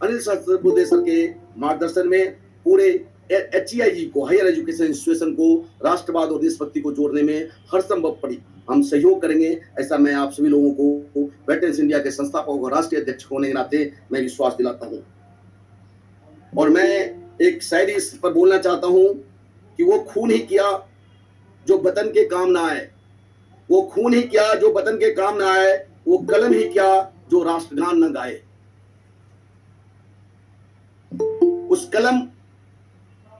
अनिल शस्त्रबुद्धे सर के मार्गदर्शन में पूरे HEIG को, हायर एजुकेशन इंस्टीट्यूशन को राष्ट्रवाद और देशभक्ति को जोड़ने में हर संभव पड़ी हम सहयोग करेंगे। ऐसा मैं आप सभी लोगों को वेटरन्स इंडिया के संस्थापक और राष्ट्रीय अध्यक्ष होने के नाते मैं विश्वास दिलाता हूं। और मैं एक शायरी इस पर बोलना चाहता हूं कि वो खून ही किया जो वतन के काम ना आए, वो खून ही किया जो वतन के काम ना आए, वो कलम ही क्या जो राष्ट्रगान न गाए। उस कलम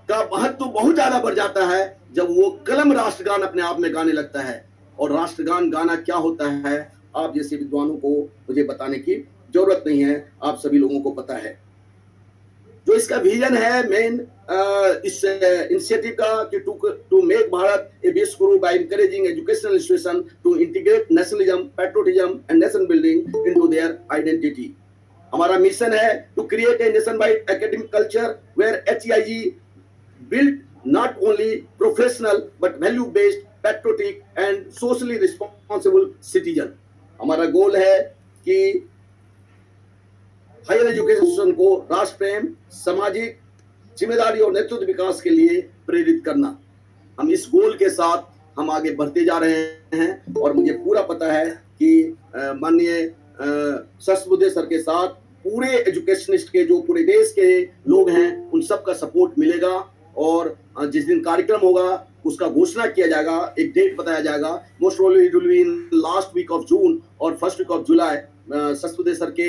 का महत्व बहुत ज्यादा बढ़ जाता है जब वो कलम राष्ट्रगान अपने आप में गाने लगता है। और राष्ट्रगान गाना क्या होता है, आप जैसे विद्वानों को मुझे बताने की जरूरत नहीं है, आप सभी लोगों को पता है। जो इसका विजन है मेन इस इनिशिएटिव का कि टू मेक भारत ए विश्व by encouraging educational institution to integrate nationalism, patriotism and nation building into their identity. हमारा मिशन है to create a nation wide academic culture where HEIG build not only professional but value based, patriotic and socially responsible citizen। हमारा गोल है कि हायर एजुकेशन को राष्ट्र प्रेम, सामाजिक जिम्मेदारी और नेतृत्व विकास के लिए प्रेरित करना। हम इस गोल के साथ हम आगे बढ़ते जा रहे हैं। और मुझे पूरा पता है कि माननीय शस्त्रबुद्धे सर के साथ पूरे एजुकेशनिस्ट के जो पूरे देश के लोग हैं उन सब का सपोर्ट मिलेगा। और जिस दिन कार्यक्रम होगा उसका घोषणा किया जाएगा, एक डेट बताया जाएगा। Most probably it will be in last week of June और first week of July. Shastrabuddhe sir के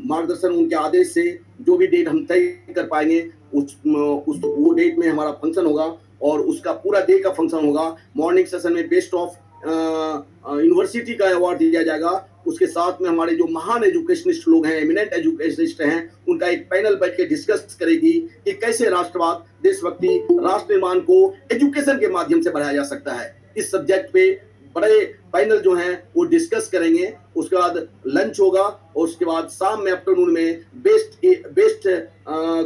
मार्गदर्शन, उनके आदेश से जो भी डेट हम तय कर पाएंगे वो डेट में हमारा फंक्शन होगा। और उसका पूरा डे का फंक्शन होगा। मॉर्निंग सेशन में बेस्ट ऑफ यूनिवर्सिटी का अवार्ड दिया जाएगा। उसके साथ में हमारे जो महान एजुकेशनिस्ट लोग हैं, एमिनेंट एजुकेशनिस्ट हैं, उनका एक पैनल बैठ के डिस्कस करेगी कि कैसे राष्ट्रवाद, देशभक्ति, राष्ट्र निर्माण को एजुकेशन के माध्यम से बढ़ाया जा सकता है। इस सब्जेक्ट पे बड़े पैनल जो हैं वो डिस्कस करेंगे। उसके बाद लंच होगा और उसके बाद शाम में आफ्टरनून में बेस्ट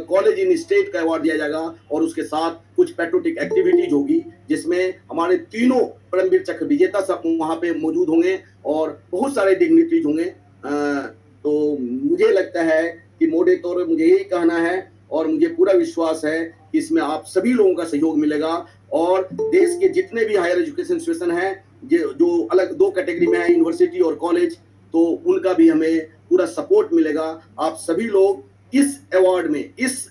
कॉलेज इन स्टेट का अवार्ड दिया जाएगा। और उसके साथ कुछ पैट्रियोटिक एक्टिविटीज होगी जिसमें हमारे तीनों परमवीर चक्र विजेता सब वहां पे मौजूद होंगे और बहुत सारे डिग्निटरीज होंगे। तो मुझे लगता है कि मोटे तौर पर मुझे यही कहना है और मुझे पूरा विश्वास है कि इसमें आप सभी लोगों का सहयोग मिलेगा। और देश के जितने भी हायर एजुकेशन इंस्टीट्यूशन हैं जो अलग दो कैटेगरी में है, यूनिवर्सिटी और कॉलेज, तो उनका भी हमें पूरा सपोर्ट मिलेगा। आप सभी लोग इस अवार्ड में, इस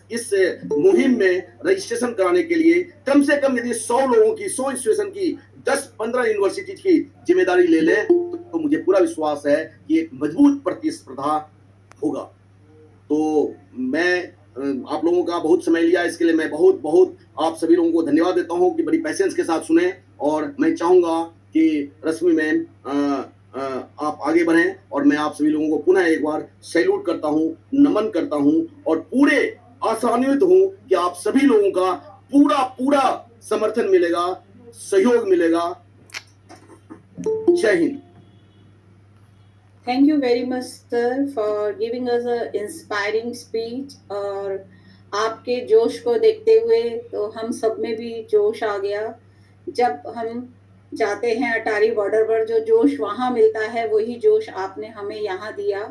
मुहिम में रजिस्ट्रेशन कराने के लिए कम से कम यदि 100 लोगों की, 100 इंस्टीट्यूशन की, 10-15 यूनिवर्सिटी की जिम्मेदारी ले लें तो मुझे पूरा विश्वास है कि एक मजबूत प्रतिस्पर्धा होगा। तो मैं आप लोगों का बहुत समय लिया, इसके लिए मैं बहुत बहुत आप सभी लोगों को धन्यवाद देता हूं कि बड़ी पेशेंस के साथ सुने। और मैं चाहूँगा कि रश्मि मैम आप आगे बढ़ें, और मैं आप सभी लोगों को पुनः एक बार सैल्यूट करता हूं, नमन करता हूं, और पूरे आशान्वित हूं कि आप सभी लोगों का पूरा पूरा समर्थन मिलेगा, सहयोग मिलेगा। जय Hind. Thank you very much, sir, for giving us a inspiring speech. और आपके जोश को देखते हुए तो हम सब में भी जोश आ गया। जब हम जाते हैं अटारी बॉर्डर पर, जो जोश वहाँ मिलता है वही जोश आपने हमें यहाँ दिया।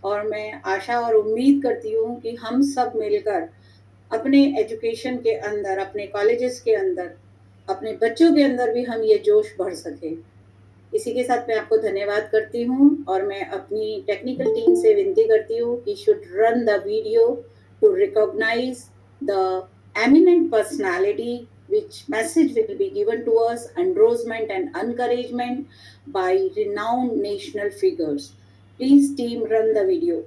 और मैं आशा और उम्मीद करती हूँ कि हम सब मिलकर अपने एजुकेशन के अंदर, अपने कॉलेजेस के अंदर, अपने बच्चों के अंदर भी हम ये जोश भर सकें। इसी के साथ मैं आपको धन्यवाद करती हूँ, और मैं अपनी टेक्निकल टीम से विनती करती हूँ कि should run the video to recognise the eminent personality which message will be given to us, endorsement and encouragement by renowned national figures. Please team run the video.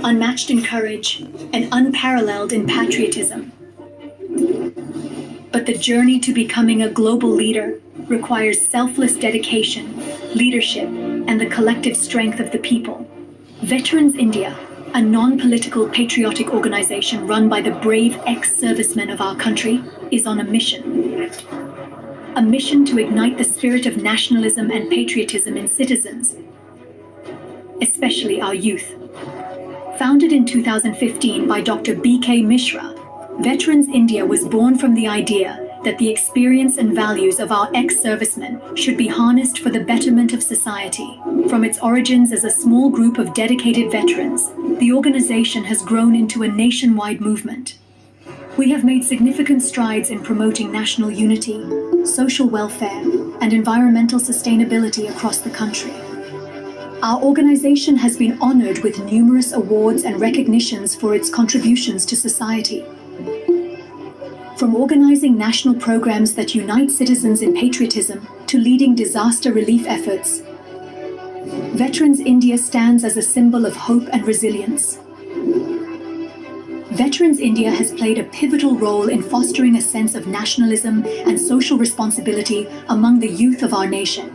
Unmatched in courage and unparalleled in patriotism. But the journey to becoming a global leader requires selfless dedication, leadership, and the collective strength of the people. Veterans India, a non-political patriotic organization run by the brave ex-servicemen of our country, is on a mission. A mission to ignite the spirit of nationalism and patriotism in citizens, especially our youth. Founded in 2015 by Dr. B.K. Mishra, Veterans India was born from the idea that the experience and values of our ex-servicemen should be harnessed for the betterment of society. From its origins as a small group of dedicated veterans, the organization has grown into a nationwide movement. We have made significant strides in promoting national unity, social welfare, and environmental sustainability across the country. Our organization has been honored with numerous awards and recognitions for its contributions to society. From organizing national programs that unite citizens in patriotism to leading disaster relief efforts, Veterans India stands as a symbol of hope and resilience. Veterans India has played a pivotal role in fostering a sense of nationalism and social responsibility among the youth of our nation.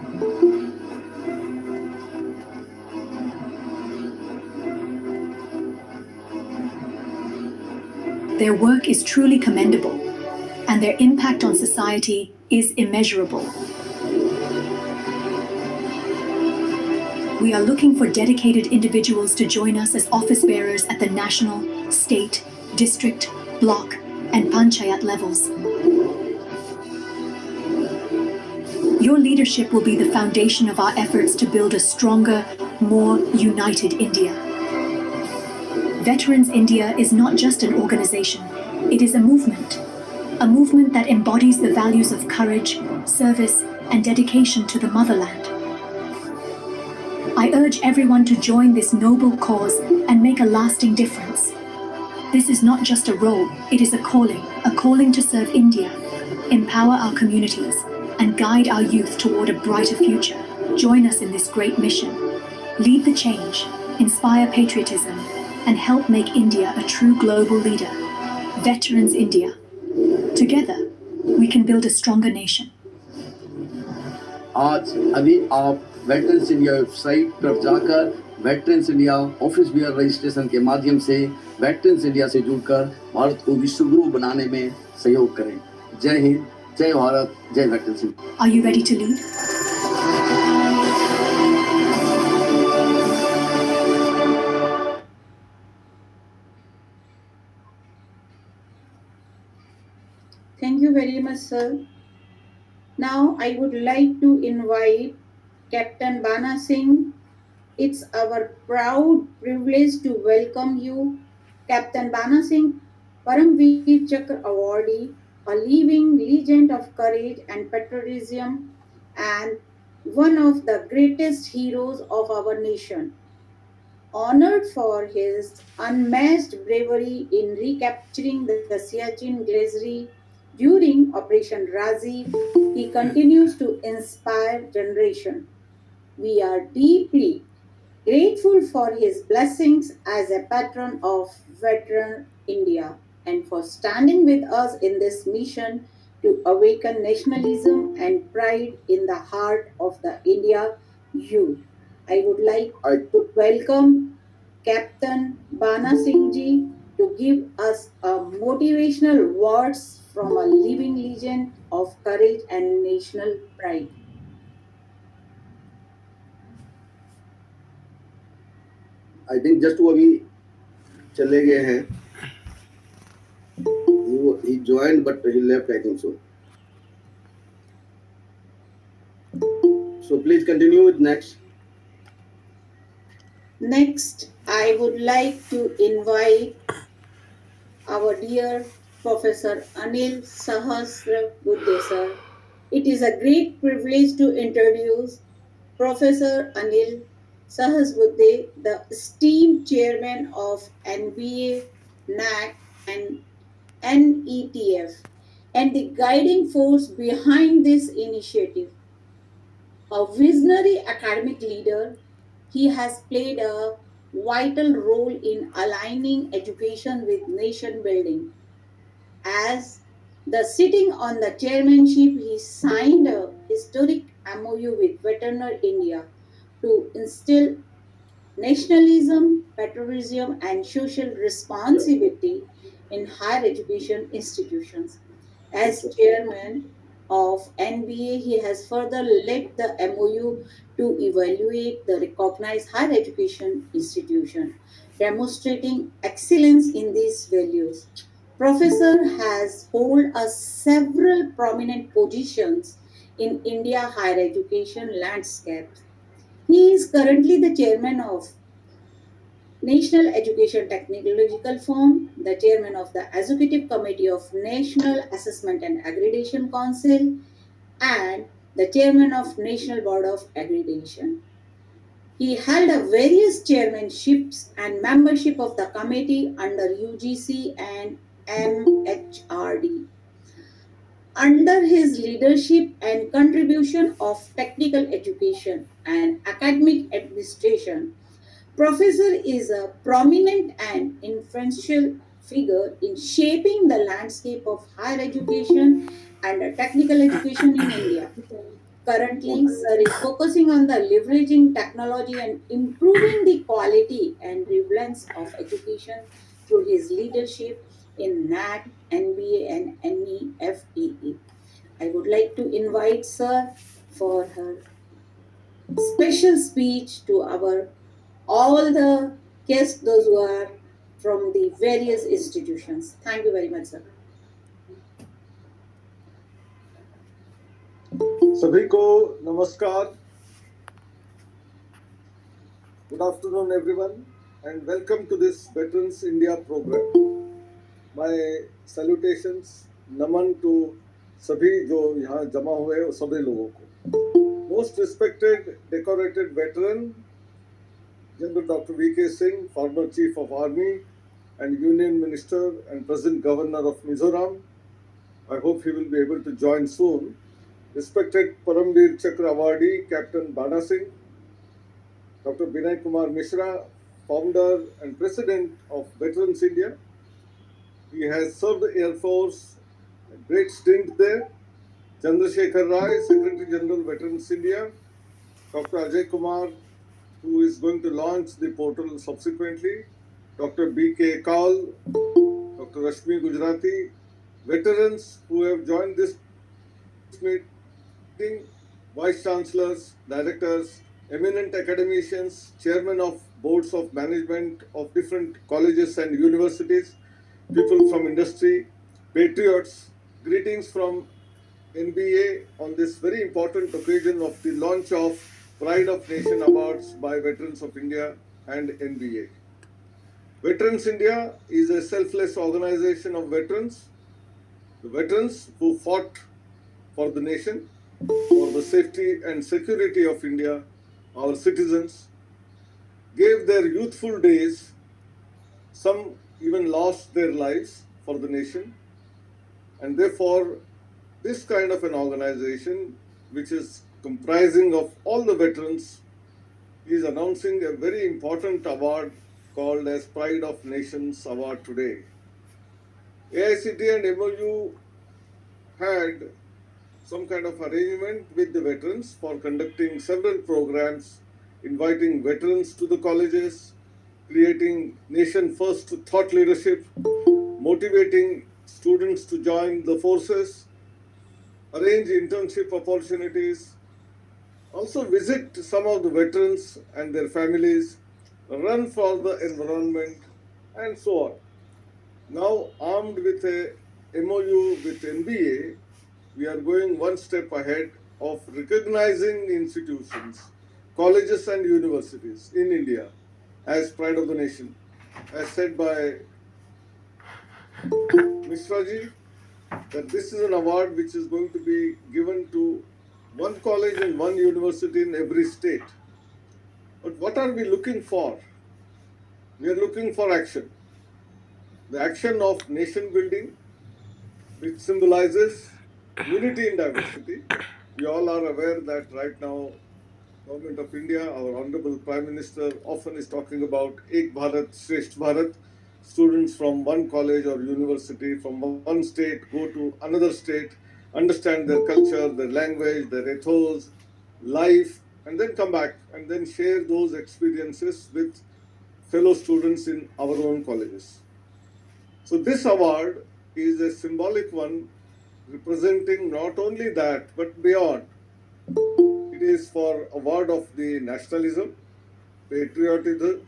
Their work is truly commendable, and their impact on society is immeasurable. We are looking for dedicated individuals to join us as office bearers at the national, state, district, block, and panchayat levels. Your leadership will be the foundation of our efforts to build a stronger, more united India. Veterans India is not just an organization, it is a movement that embodies the values of courage, service, and dedication to the motherland. I urge everyone to join this noble cause and make a lasting difference. This is not just a role, it is a calling to serve India, empower our communities, and guide our youth toward a brighter future. Join us in this great mission. Lead the change, inspire patriotism, and help make India a true global leader. Veterans India. Together, we can build a stronger nation. आज अभी आप वेटरन्स इंडिया वेबसाइट पर जाकर veterans India office bearer registration के माध्यम से वेटरन्स इंडिया से जुड़कर भारत को विश्वगुरु बनाने में सहयोग करें। जय हिंद, जय भारत, जय veterans India. Are you ready to lead? Thank you very much, sir. Now I would like to invite Captain Bana Singh It's our proud privilege to welcome you, Captain Bana Singh, Paramveer Chakra awardee, a living legend of courage and patriotism, and one of the greatest heroes of our nation. Honored for his unmatched bravery in recapturing the Siachen Glacier during Operation Rajiv, he continues to inspire generations. We are deeply grateful for his blessings as a patron of veteran India and for standing with us in this mission to awaken nationalism and pride in the heart of the India youth. I would like to welcome Captain Bana Singh ji to give us a motivational words from a living legend of courage and national pride. I think just वो अभी चले गए हैं. He joined but he left, I think so. So please continue with next. Next, I would like to invite our dear Professor Anil Sahasrabudhe sir. It is a great privilege to introduce Professor Anil Sahasrabudhe, the esteemed chairman of NBA, NAC, and NETF, and the guiding force behind this initiative. A visionary academic leader, he has played a vital role in aligning education with nation building. As the sitting on the chairmanship, he signed a historic MOU with Veteran India to instill nationalism, patriotism, and social responsibility in higher education institutions. As chairman of NBA, he has further led the MOU to evaluate the recognized higher education institution, demonstrating excellence in these values. Professor has held a several prominent positions in India higher education landscape. He is currently the chairman of National Education Technological Forum, the chairman of the Executive Committee of National Assessment and Accreditation Council, and the chairman of National Board of Accreditation. He held a various chairmanships and membership of the committee under UGC and MHRD. Under his leadership and contribution of technical education and academic administration, Professor is a prominent and influential figure in shaping the landscape of higher education and technical education in India. Currently, Sir is focusing on the leveraging technology and improving the quality and relevance of education through his leadership in NAT, NBA, and NEFEE. I would like to invite Sir for her special speech to our all the guests, those who are from the various institutions. Thank you very much, sir. सभी को नमस्कार. Good afternoon, everyone, and welcome to this Veterans India program. My salutations, naman to सभी जो यहाँ जमा हुए हैं सभी लोगों को. Most respected, decorated veteran, General Dr. V.K. Singh, former Chief of Army and Union Minister and Present Governor of Mizoram. I hope he will be able to join soon. Respected Paramveer Chakra awardee, Captain Bana Singh, Dr. Binay Kumar Mishra, founder and president of Veterans India. He has served the Air Force, a great stint there. Chandrasekhar Rai, Secretary General, Veterans India. Dr. Ajay Kumar, who is going to launch the portal subsequently. Dr. B.K. Kaul, Dr. Rashmi Gujarati, veterans who have joined this meeting, vice chancellors, directors, eminent academicians, chairmen of boards of management of different colleges and universities, people from industry, patriots, greetings from NBA on this very important occasion of the launch of Pride of Nation Awards by Veterans of India and NBA. Veterans India is a selfless organization of veterans, the veterans who fought for the nation, for the safety and security of India, our citizens, gave their youthful days, some even lost their lives for the nation, and therefore this kind of an organization, which is comprising of all the veterans, is announcing a very important award called as Pride of Nations Award today. AICT and MOU had some kind of arrangement with the veterans for conducting several programs, inviting veterans to the colleges, creating nation first thought leadership, motivating students to join the forces, arrange internship opportunities, also visit some of the veterans and their families, run for the environment, and so on. Now, armed with a MOU with NBA, we are going one step ahead of recognizing institutions, colleges and universities in India as pride of the nation. As said by Mishra ji, that this is an award which is going to be given to one college and one university in every state. But what are we looking for? We are looking for action. The action of nation building, which symbolizes unity in diversity. We all are aware that right now, Government of India, our Honorable Prime Minister often is talking about Ek Bharat, Shresth Bharat. Students from one college or university from one state go to another state, understand their culture, their language, their ethos, life, and then come back and then share those experiences with fellow students in our own colleges. So this award is a symbolic one representing not only that but beyond. It is for award of the nationalism, patriotism,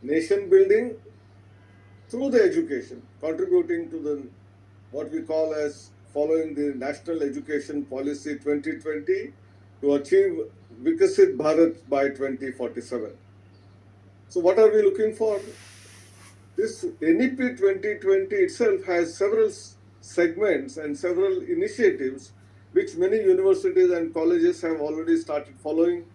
nation building through the education, contributing to the what we call as following the National Education Policy 2020 to achieve Vikasit Bharat by 2047. So what are we looking for? This NEP 2020 itself has several segments and several initiatives which many universities and colleges have already started following.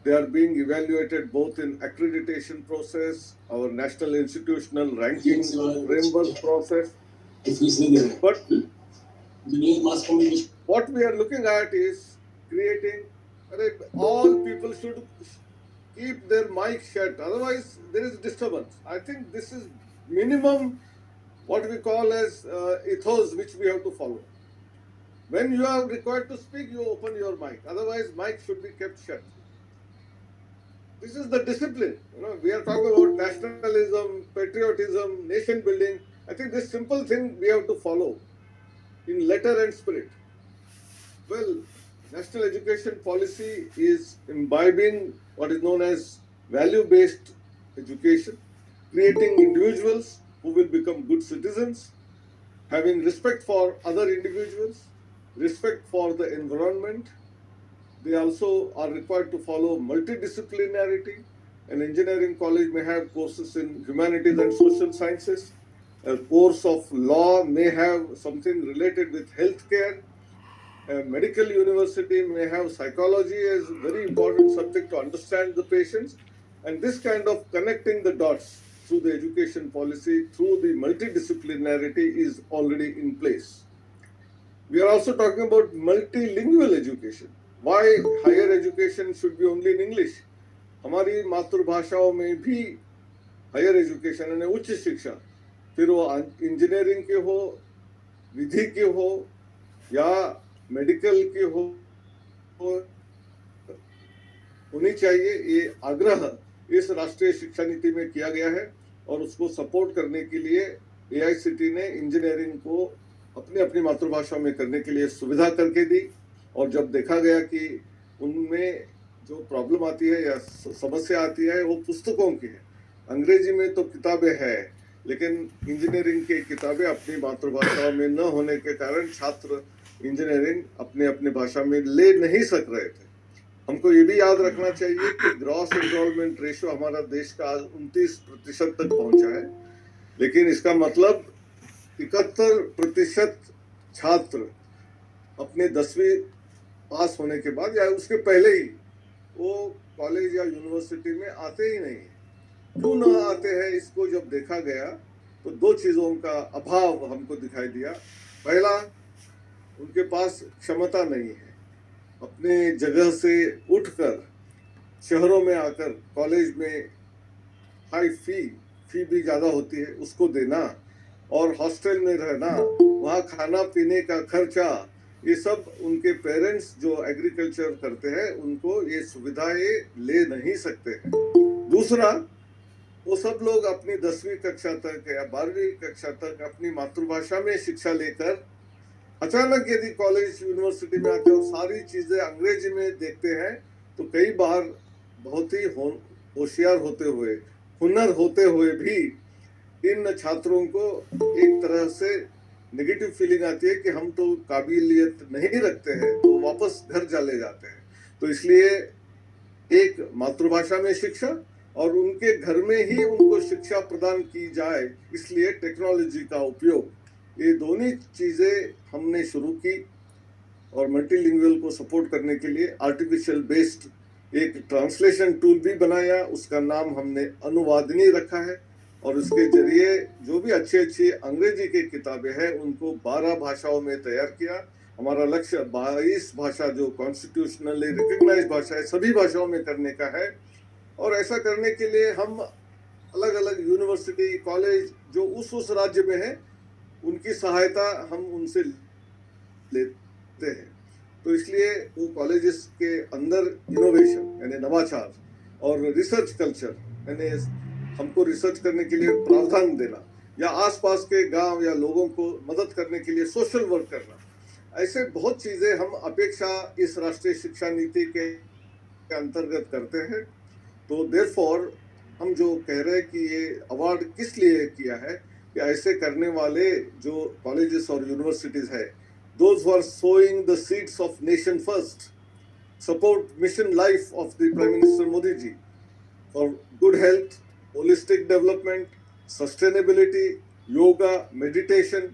They are being evaluated both in accreditation process, our national institutional ranking framework process. But what we are looking at is creating, all people should keep their mic shut, otherwise there is disturbance. I think this is minimum what we call as ethos which we have to follow. When you are required to speak, you open your mic, otherwise mic should be kept shut. This is the discipline. We are talking about nationalism, patriotism, nation building. I think this simple thing we have to follow in letter and spirit. Well, national education policy is imbibing what is known as value-based education, creating individuals who will become good citizens, having respect for other individuals, respect for the environment. They also are required to follow multidisciplinarity. An engineering college may have courses in humanities and social sciences. A course of law may have something related with healthcare. A medical university may have psychology as a very important subject to understand the patients. And this kind of connecting the dots through the education policy, through the multidisciplinarity is already in place. We are also talking about multilingual education. Why higher education should be only in English? हमारी मातृभाषाओं में भी हायर एजुकेशन यानी उच्च शिक्षा, फिर वो इंजीनियरिंग के हो, विधि के हो या मेडिकल के हो होनी चाहिए। ये आग्रह इस राष्ट्रीय शिक्षा नीति में किया गया है और उसको सपोर्ट करने के लिए AICTE ने इंजीनियरिंग को अपनी अपनी मातृभाषा में करने के लिए सुविधा करके दी। और जब देखा गया कि उनमें जो प्रॉब्लम आती है या समस्या आती है वो पुस्तकों की है, अंग्रेजी में तो किताबें हैं लेकिन इंजीनियरिंग की किताबें अपनी मातृभाषा में न होने के कारण छात्र इंजीनियरिंग अपने अपने भाषा में ले नहीं सक रहे थे। हमको ये भी याद रखना चाहिए कि ग्रॉस एनरोलमेंट रेशियो हमारा देश का आज 29% तक पहुंचा है, लेकिन इसका मतलब 71% छात्र अपने 10वीं पास होने के बाद या उसके पहले ही वो कॉलेज या यूनिवर्सिटी में आते ही नहीं। क्यों न आते हैं, इसको जब देखा गया तो दो चीज़ों का अभाव हमको दिखाई दिया। पहला, उनके पास क्षमता नहीं है अपने जगह से उठकर शहरों में आकर कॉलेज में हाई फी भी ज़्यादा होती है उसको देना, और हॉस्टल में रहना, वहाँ खाना पीने का खर्चा, ये सब उनके पेरेंट्स जो एग्रीकल्चर करते हैं उनको ये सुविधाएं ले नहीं सकते हैं। दूसरा, वो सब लोग अपनी 10वीं कक्षा तक या 12वीं कक्षा तक अपनी मातृभाषा में शिक्षा लेकर अचानक यदि कॉलेज यूनिवर्सिटी में आते और सारी चीजें अंग्रेजी में देखते हैं तो कई बार बहुत ही होशियार होते हुए, हुनर होते हुए भी इन छात्रों को एक तरह से नेगेटिव फीलिंग आती है कि हम तो काबिलियत नहीं रखते हैं, तो वापस घर चले जाते हैं। तो इसलिए एक मातृभाषा में शिक्षा और उनके घर में ही उनको शिक्षा प्रदान की जाए, इसलिए टेक्नोलॉजी का उपयोग, ये दोनों चीज़ें हमने शुरू की। और मल्टीलिंगुअल को सपोर्ट करने के लिए आर्टिफिशियल बेस्ड एक ट्रांसलेशन टूल भी बनाया, उसका नाम हमने अनुवादिनी रखा है, और उसके जरिए जो भी अच्छी अंग्रेजी की किताबें हैं उनको 12 भाषाओं में तैयार किया। हमारा लक्ष्य 22 भाषा जो कॉन्स्टिट्यूशनली रिकग्नाइज्ड भाषा है सभी भाषाओं में करने का है। और ऐसा करने के लिए हम अलग अलग यूनिवर्सिटी, कॉलेज जो उस राज्य में है उनकी सहायता हम उनसे लेते हैं। तो इसलिए वो कॉलेजेस के अंदर इनोवेशन यानी नवाचार और रिसर्च कल्चर यानी हमको रिसर्च करने के लिए प्रावधान देना, या आसपास के गांव या लोगों को मदद करने के लिए सोशल वर्क करना, ऐसे बहुत चीज़ें हम अपेक्षा इस राष्ट्रीय शिक्षा नीति के अंतर्गत करते हैं। तो देयरफॉर हम जो कह रहे हैं कि ये अवार्ड किस लिए किया है कि ऐसे करने वाले जो कॉलेजेस और यूनिवर्सिटीज़ है, those who are sowing the seeds of nation first, support mission life of the Prime Minister Modi ji for good health, holistic development, sustainability, yoga, meditation,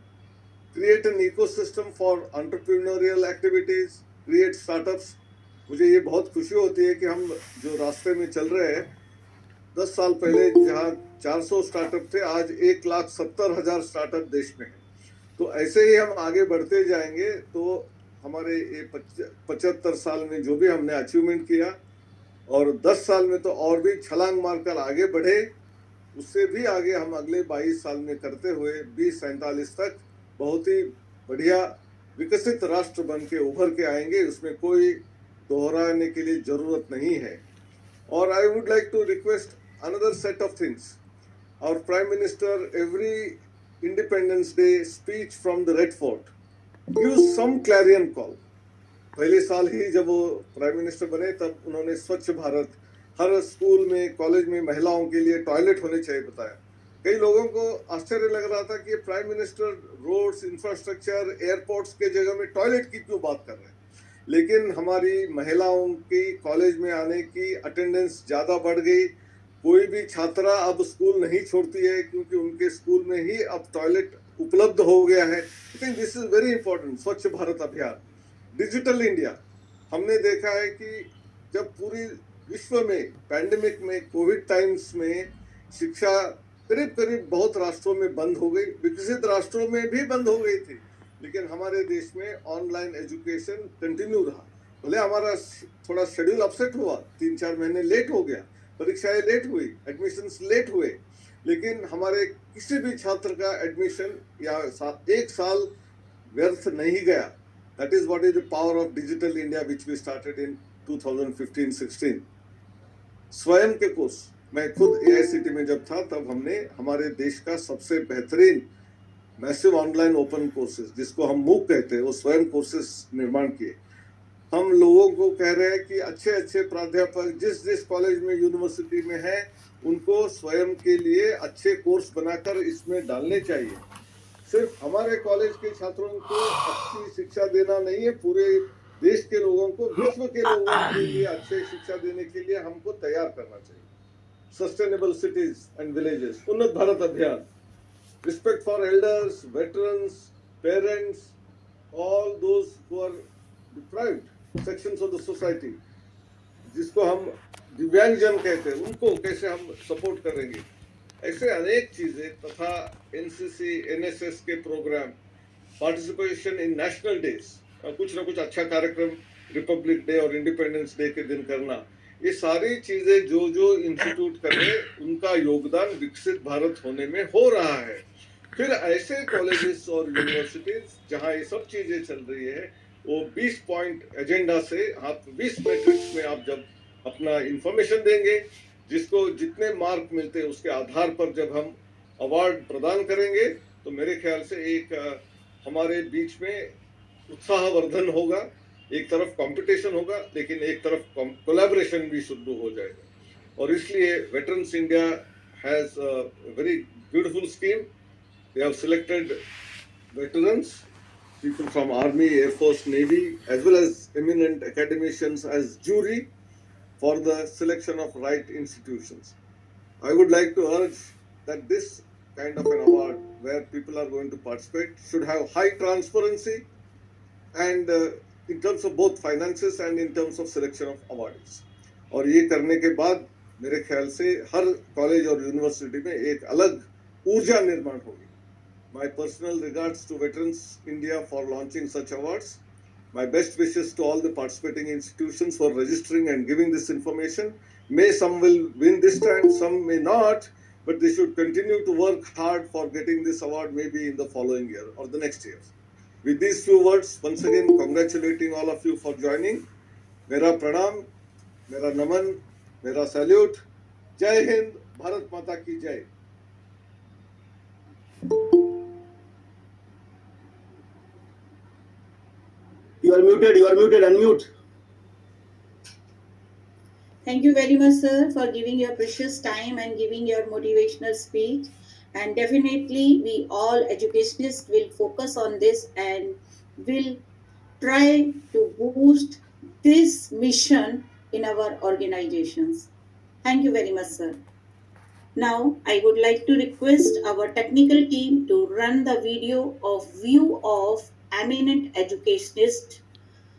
create an ecosystem for entrepreneurial activities, create startups। मुझे ये बहुत खुशी होती है कि हम जो रास्ते में चल रहे हैं, 10 साल पहले जहाँ 400 स्टार्टअप थे, आज 1,70,000 स्टार्टअप देश में है। तो ऐसे ही हम आगे बढ़ते जाएंगे तो हमारे ये 75 साल में जो भी हमने अचीवमेंट किया, और 10 साल में तो और भी छलांग मारकर आगे बढ़े, उससे भी आगे हम अगले 22 साल में करते हुए 2047 तक बहुत ही बढ़िया विकसित राष्ट्र बन के उभर के आएंगे। उसमें कोई दोहराने के लिए जरूरत नहीं है। और I would like to request another set of things. Our prime minister every independence day speech from the red fort use some clarion call. पहले साल ही जब वो प्राइम मिनिस्टर बने तब उन्होंने स्वच्छ भारत, हर स्कूल में कॉलेज में महिलाओं के लिए टॉयलेट होने चाहिए बताया। कई लोगों को आश्चर्य लग रहा था कि prime minister roads, infrastructure, airports के जगह में टॉयलेट की क्यों बात कर रहे हैं। लेकिन हमारी महिलाओं की कॉलेज में आने की अटेंडेंस ज़्यादा बढ़ गई। कोई भी छात्रा अब स्कूल नहीं छोड़ती है क्योंकि उनके स्कूल में ही अब टॉयलेट उपलब्ध हो गया है। I think this is very important. स्वच्छ भारत अभियान, डिजिटल इंडिया, हमने देखा है कि जब पूरी विश्व में पैंडेमिक में, कोविड टाइम्स में शिक्षा करीब करीब बहुत राष्ट्रों में बंद हो गई, विकसित राष्ट्रों में भी बंद हो गई थी, लेकिन हमारे देश में ऑनलाइन एजुकेशन कंटिन्यू रहा। भले हमारा थोड़ा शेड्यूल अपसेट हुआ, 3-4 महीने लेट हो गया, परीक्षाएं लेट हुई, एडमिशन्स लेट हुए, लेकिन हमारे किसी भी छात्र का एडमिशन या 1 साल व्यर्थ नहीं गया। That is what is the power of digital India which we started in 2015-16। स्वयं के कोर्स, मैं खुद AICTE में जब था तब हमने हमारे देश का सबसे बेहतरीन मैसिव ऑनलाइन ओपन कोर्सेज, जिसको हम MOOC कहते हैं, वो स्वयं कोर्सेज निर्माण किए। हम लोगों को कह रहे हैं कि अच्छे प्राध्यापक जिस कॉलेज में, यूनिवर्सिटी में हैं, उनको स्वयं के लिए अच्छे कोर्स बनाकर इसमें डालने चाहिए। सिर्फ हमारे कॉलेज के छात्रों को अच्छी शिक्षा देना नहीं है, पूरे देश के लोगों को, विश्व के लोगों के लिए अच्छे शिक्षा देने के लिए हमको तैयार करना चाहिए। Sustainable cities and villages, Unnat Bharat Abhiyan, respect for elders, veterans, parents, all those who are deprived sections of the society, जिसको हम दिव्यांगजन कहते हैं, उनको कैसे हम सपोर्ट करेंगे। ऐसे अनेक चीजें, तथा एनसीसी, एनएसएस के program, participation in national days, कुछ ना कुछ अच्छा कार्यक्रम रिपब्लिक डे और इंडिपेंडेंस डे के दिन करना, ये सारी चीजें जो जो इंस्टीट्यूट करे उनका योगदान विकसित भारत होने में हो रहा है। फिर ऐसे कॉलेजेस और यूनिवर्सिटीज जहाँ ये सब चीजें चल रही है, वो 20 पॉइंट एजेंडा से आप 20 मैट्रिक्स में आप जब अपना इंफॉर्मेशन देंगे, जिसको जितने मार्क मिलते हैं उसके आधार पर जब हम अवार्ड प्रदान करेंगे, तो मेरे ख्याल से एक हमारे बीच में उत्साहवर्धन होगा। एक तरफ कंपटीशन होगा, लेकिन एक तरफ कोलैबोरेशन भी शुरू हो जाएगा। और इसलिए veterans India has a very beautiful scheme. They have selected veterans, people from Army, Air Force, Navy, as well as eminent academicians as jury for the selection of right institutions. I would like to urge that this kind of an award where people are going to participate should have high transparency and in terms of both finances and in terms of selection of awardees. और ये करने के बाद मेरे ख्याल से हर कॉलेज और यूनिवर्सिटी में एक अलग ऊर्जा निर्माण होगी। My personal regards to Veterans India for launching such awards. My best wishes to all the participating institutions for registering and giving this information. May some will win this time, some may not, but they should continue to work hard for getting this award maybe in the following year or the next year. With these few words, once again congratulating all of you for joining. Mera pranam, mera naman, mera salute. Jai Hind, Bharat Mata ki Jai. You are muted, unmute. Thank you very much, sir, for giving your precious time and giving your motivational speech. And definitely, we all educationists will focus on this and will try to boost this mission in our organizations. Thank you very much, sir. Now, I would like to request our technical team to run the video of view of eminent educationists,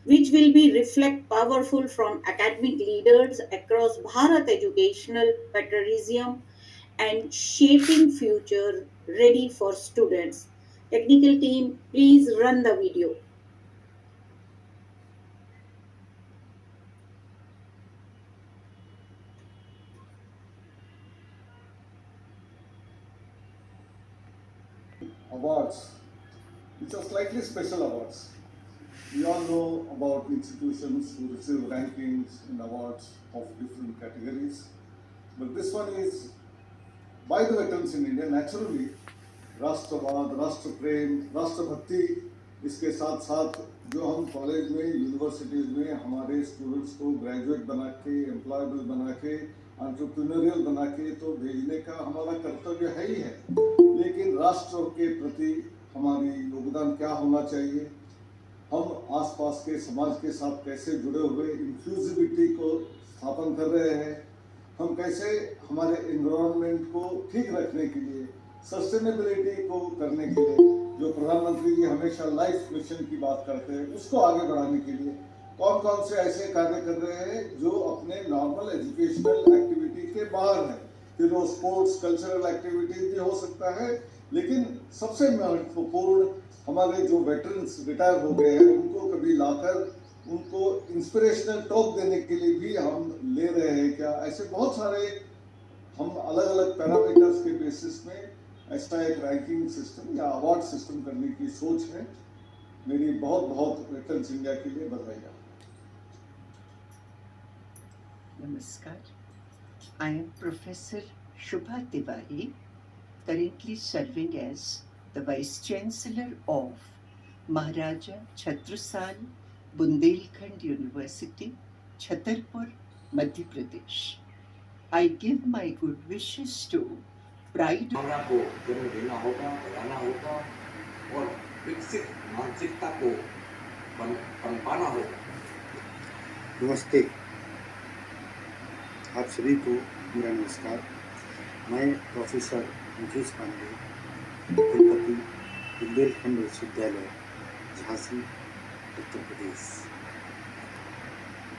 which will be reflect powerful from academic leaders across Bharat educational patriotism and shaping future ready for students. Technical team, please run the video. Awards, which are slightly special awards. We all know about institutions who receive rankings and awards of different categories, but this one is by the veterans in India. Naturally, राष्ट्रवाद, राष्ट्र प्रेम, राष्ट्रभक्ति, इसके साथ साथ जो हम कॉलेज में, यूनिवर्सिटीज़ में हमारे स्टूडेंट्स को ग्रेजुएट बना के, एम्प्लॉयबल बना के, एंटरप्रेन्योरियल बना के तो भेजने का हमारा कर्तव्य है ही है, लेकिन राष्ट्र के प्रति हमारी योगदान क्या होना चाहिए, हम आसपास के समाज के साथ कैसे जुड़े हुए इंक्लूसिविटी को स्थापन कर रहे हैं, हम कैसे हमारे एनवायरनमेंट को ठीक रखने के लिए, सस्टेनेबिलिटी को करने के लिए, जो प्रधानमंत्री जी हमेशा लाइफ मिशन की बात करते हैं, उसको आगे बढ़ाने के लिए कौन कौन से ऐसे कार्य कर रहे हैं जो अपने नॉर्मल एजुकेशनल एक्टिविटी के बाहर है। फिर वो स्पोर्ट्स, कल्चरल एक्टिविटीज भी हो सकता है, लेकिन सबसे महत्वपूर्ण हमारे जो वेटरन्स रिटायर हो गए हैं उनको कभी लाकर उनको इंस्पिरेशनल टॉक देने के लिए भी हम ले रहे हैं क्या। ऐसे बहुत सारे हम अलग अलग पैरामीटर्स के बेसिस में ऐसा एक रैंकिंग सिस्टम या अवार्ड सिस्टम करने की सोच है। मेरी बहुत बहुत वेटरन्स इंडिया के लिए बधाई। Namaskar. I am Professor Shubha Tiwari, currently serving as the Vice Chancellor of Maharaja Chhatrasal Bundelkhand University, Chhatarpur, Madhya Pradesh. I give my good wishes to Pride. को जन्म देना होगा, बढ़ाना होगा और विकसित मानसिकता को पनपाना होगा। नमस्ते, आप सभी को मेरा नमस्कार। मैं प्रोफेसर मुकेश पांडे, कुलपति बुंदेलखंड विश्वविद्यालय, झांसी, उत्तर प्रदेश।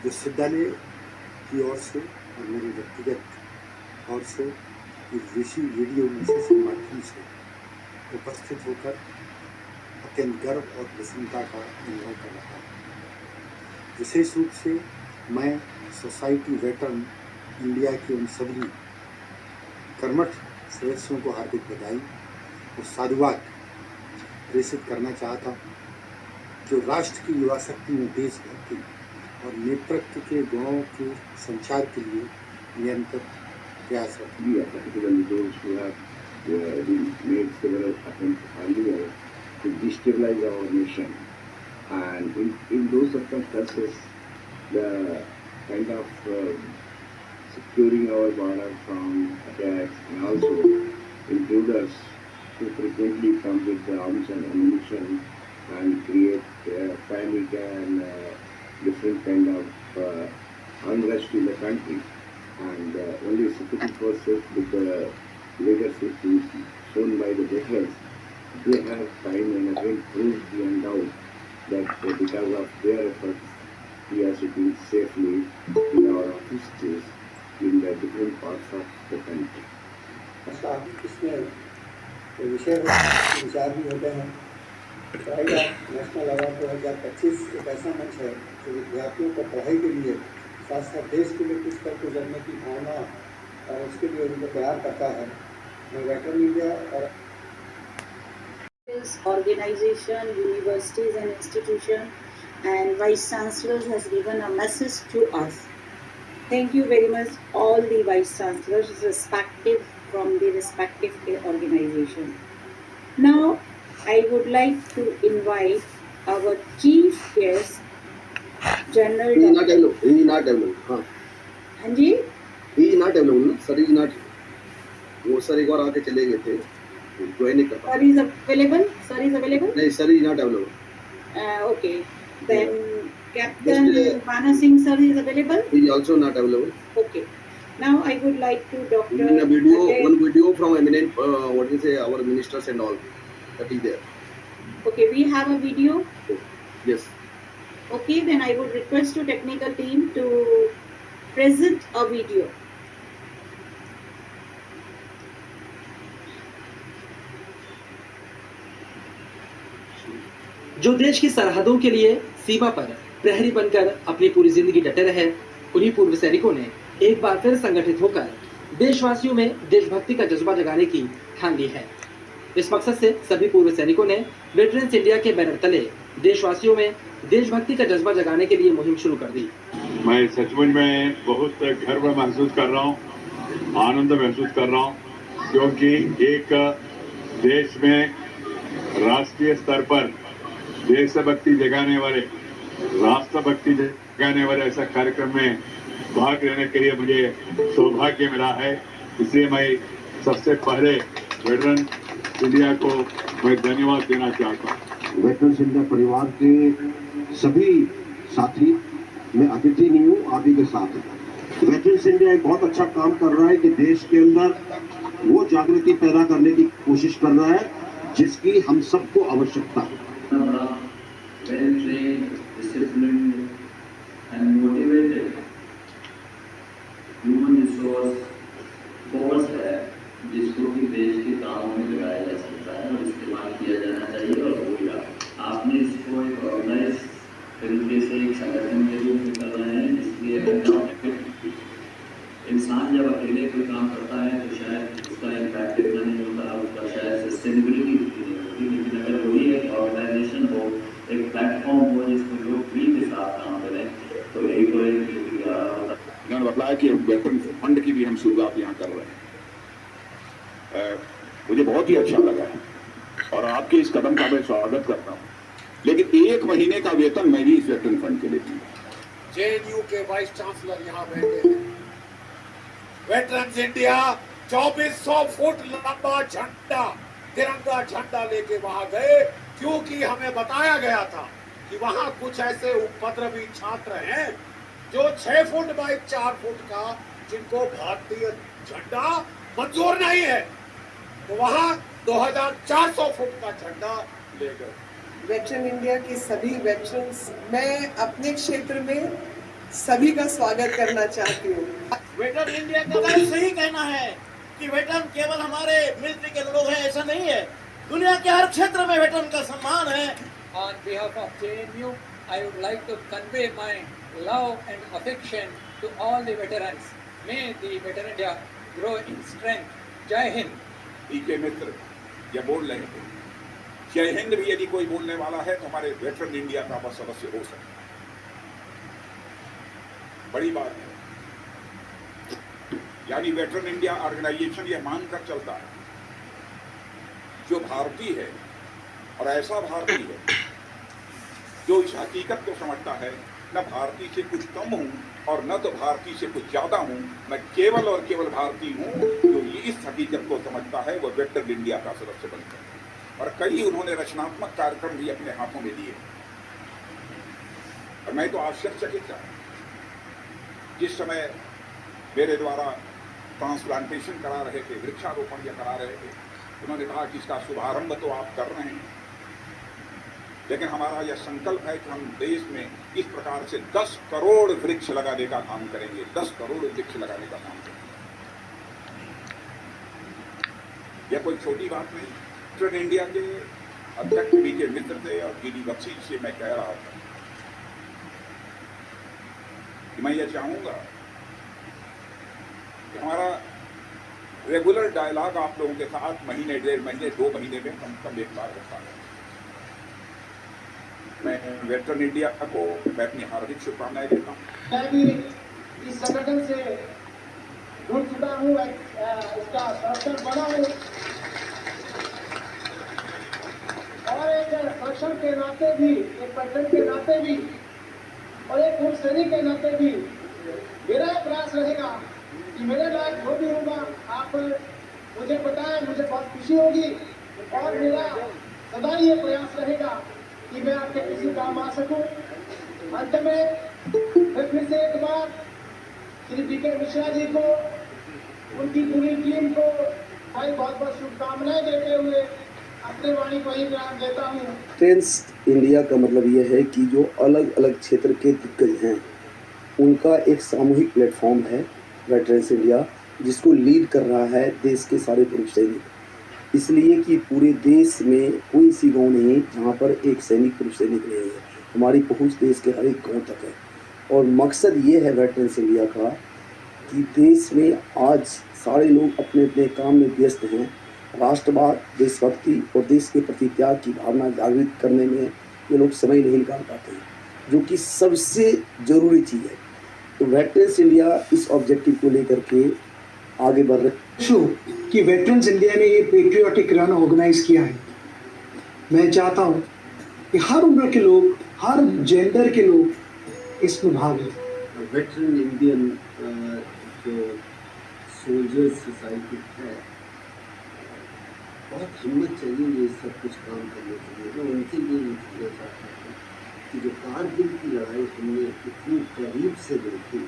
विश्वविद्यालय की ओर से और मेरे व्यक्तिगत ओर से इस वीडियो मैसेज के माध्यम से उपस्थित होकर अत्यंत गर्व और प्रसन्नता का अनुभव कर रहा हूँ। विशेष रूप से मैं सोसाइटी वेटरन इंडिया के उन सभी कर्मठ सदस्यों को हार्दिक बधाई और साधुवाद प्रेषित करना चाहता हूँ, जो राष्ट्र की युवा शक्ति में देशभक्ति और नेतृत्व के गुणों के संचार के लिए निरंतर प्रयासरत हैं। To destabilize our nation, and in those circumstances, the kind of securing our border from attacks and also intruders who frequently come with the arms and ammunition and create panic and different kind of unrest in the country, and only security forces with the leadership shown by the veterans, they have time and again proved beyond doubt that because of their efforts, we are sitting safely in our offices in the different parts of the country. इसमें विषय विचार भी होते हैं। प्राइड ऑफ नेशनल अवार्ड 2025 एक ऐसा मंच है जो विद्यार्थियों को पढ़ाई के लिए साथ साथ देश के लिए कुछ कर गुजरने की भावना और उसके लिए उनको तैयार करता है। मैं वेटरन इंडिया और organization, universities and institutions, and Vice Chancellors has given a message to us. Thank you very much all the Vice Chancellors respective from the respective organization. Now I would like to invite our chief guest, General He is not available. He is not available. हाँ. हाँ जी. He is not available ना. Sir is not. वो सर एक बार आके चले गए थे. Join नहीं कर पाए. Sir is available. Sir is available. नहीं, sir is not available. Okay. Then Captain Bana Singh sir is available. He is also not available. Okay. Now I would like to Dr. In a video, one video from eminent, what you say, our ministers and all, that is there. Okay, we have a video. Yes. Okay, then I would request to technical team to present a video. जो देश की सरहदों के लिए सीमा पर प्रहरी बनकर अपनी पूरी जिंदगी डटे रहे, उन्हीं पूर्व सैनिकों ने एक बार फिर संगठित होकर देशवासियों में देशभक्ति का जज्बा जगाने की ठान ली है। इस मकसद से सभी पूर्व सैनिकों ने वेटरन्स इंडिया के बैनर तले देशवासियों में देशभक्ति का जज्बा जगाने के लिए मुहिम शुरू कर दी। मैं सचमुच में बहुत गर्व महसूस कर रहा हूँ, आनंद महसूस कर रहा हूँ, क्योंकि एक देश में राष्ट्रीय स्तर पर देशभक्ति जगाने वाले, राष्ट्रभक्ति जगाने वाले ऐसा कार्यक्रम में भाग लेने के लिए मुझे सौभाग्य मिला है। इसलिए मैं सबसे पहले वेटरन इंडिया को मैं धन्यवाद देना चाहता हूँ। वेटरन्स इंडिया परिवार के सभी साथी, मैं अतिथि नहीं हूँ, आप ही के साथ हैं। वेटरन्स इंडिया एक बहुत अच्छा काम कर रहा है कि देश के अंदर वो जागृति पैदा करने की कोशिश कर रहा है जिसकी हम सबको आवश्यकता है। Well trained, disciplined, and motivated human resource force है जिसको कि देश के कामों में लगाया जा सकता है और इस्तेमाल किया जाना चाहिए और होगा। आपने इसको एक ऑर्गेनाइज तरीके से एक संगठन के रूप में कर रहे हैं, इसलिए इंसान जब अकेले कोई काम करता है तो शायद उसका इम्पैक्ट इतना नहीं होता, उसका शायद सस्टेनेबिलिटी नहीं होती, लेकिन अगर वही एक ऑर्गेनाइजेशन हो, एक प्लेटफॉर्म हो जिसमें लोग फ्री के साथ काम करें तो एक तो उन्होंने बताया कि वेटरन फंड की भी हम शुरुआत यहाँ कर रहे हैं। मुझे बहुत ही अच्छा लगा और आपके इस कदम का मैं स्वागत करता हूँ, लेकिन एक महीने का वेतन मैं भी इस वेटरन फंड के लिए दूंगा। JNU के वाइस चांसलर यहाँ बैठे हैं। वेटरन्स इंडिया 2400 फुट लंबा झंडा, तिरंगा झंडा लेके वहां गए, क्योंकि हमें बताया गया था कि वहां कुछ ऐसे उपद्रवी छात्र हैं जो 6 फुट बाई 4 फुट का, जिनको भारतीय झंडा मंजूर नहीं है, तो वहां 2400 फुट का झंडा ले गए। वेटरन इंडिया के सभी वेटरन्स, मैं अपने क्षेत्र में सभी का स्वागत करना चाहती हूँ। वेटरन इंडिया का वैसे ही कहना है कि वेटरन केवल हमारे मिलिट्री के लोग हैं, ऐसा नहीं है। दुनिया के हर क्षेत्र में वेटरन का सम्मान है। On behalf of JNU, I would like to convey my love and affection to all the veterans. May the veteran India grow in strength. जय हिंद। बीके मित्र ये बोल रहे थे, जय हिंद भी यदि कोई बोलने वाला है तो हमारे वेटरन इंडिया का वह सदस्य हो सकता है। बड़ी बात है, यानी वेटरन इंडिया ऑर्गेनाइजेशन ये मानकर चलता है, जो भारतीय है और ऐसा भारतीय है जो इस हकीकत को समझता है, न भारतीय से कुछ कम हूं और न तो भारतीय से कुछ ज्यादा हूं, मैं केवल और केवल भारतीय हूं, जो ये इस हकीकत को समझता है, वो वेटरन इंडिया का सदस्य बनता है। और कई उन्होंने रचनात्मक कार्यक्रम भी अपने हाथों में लिए, और मैं तो आश्चर्यचकित था जिस समय मेरे द्वारा ट्रांसप्लांटेशन करा रहे थे, वृक्षारोपण या करा रहे थे, उन्होंने कहा कि इसका शुभारंभ तो आप कर रहे हैं, लेकिन हमारा यह संकल्प है कि हम देश में इस प्रकार से 10 करोड़ वृक्ष लगाने का काम करेंगे, 10 करोड़ वृक्ष लगाने का काम करेंगे। यह कोई छोटी बात नहीं। वेटरन इंडिया के अध्यक्ष बीके मित्र थे और डी बख्शी से मैं कह रहा था कि मैं यह चाहूंगा कि हमारा रेगुलर डायलॉग आप लोगों के साथ महीने, 1.5 महीने, 2 महीने में कम से कम एक बार रखा है। मैं वेटरन इंडिया को मैं अपनी हार्दिक शुभकामनाएं देता हूँ। मैं भी इस संगठन से जुड़ चुका हूँ, इसका सदस्य बना हूँ और एक संगठन के नाते भी, एक वेटरन के नाते भी और एक पूर्व सैनिक के नाते भी मेरा प्रयास रहेगा कि मेरे लायक जो भी होगा आप मुझे बताएं, मुझे बहुत खुशी होगी और मेरा सदा ये प्रयास रहेगा कि मैं आपके किसी काम आ सकूं। अंत में मैं फिर से एक बार श्री बीके मिश्रा जी को, उनकी पूरी टीम को बहुत बहुत शुभकामनाएं देते हुए अपने वाणी को ही विराम देता हूँ। वेटरन्स इंडिया का मतलब ये है कि जो अलग अलग क्षेत्र के दिग्गज हैं उनका एक सामूहिक प्लेटफॉर्म है वेटरन्स इंडिया, जिसको लीड कर रहा है देश के सारे पुरुष सैनिक। इसलिए कि पूरे देश में कोई सी गांव नहीं जहां पर एक सैनिक, पुरुष सैनिक नहीं है। हमारी पहुंच देश के हर एक गांव तक है और मकसद ये है वेटरन्स इंडिया का कि देश में आज सारे लोग अपने अपने काम में व्यस्त हैं। राष्ट्रवाद, देशभक्ति और देश के प्रति त्याग की भावना जागृत करने में ये लोग समय नहीं निकाल पाते हैं, जो कि सबसे ज़रूरी चीज़ है। तो वेटरन्स इंडिया इस ऑब्जेक्टिव को लेकर के आगे बढ़ रहे कि वेटरन्स इंडिया ने ये पेट्रियोटिक रन ऑर्गेनाइज किया है। मैं चाहता हूँ कि हर उम्र के लोग, हर जेंडर के लोग इसमें भाग लें। वेटरन इंडियन जो सोल्जर्स सोसाइटी है, बहुत हिम्मत चाहिए ये सब कुछ काम करने के लिए। मैं उनके लिए कहना चाहता हूँ कि जो कारगिल की लड़ाई हमने इतनी करीब से देखी,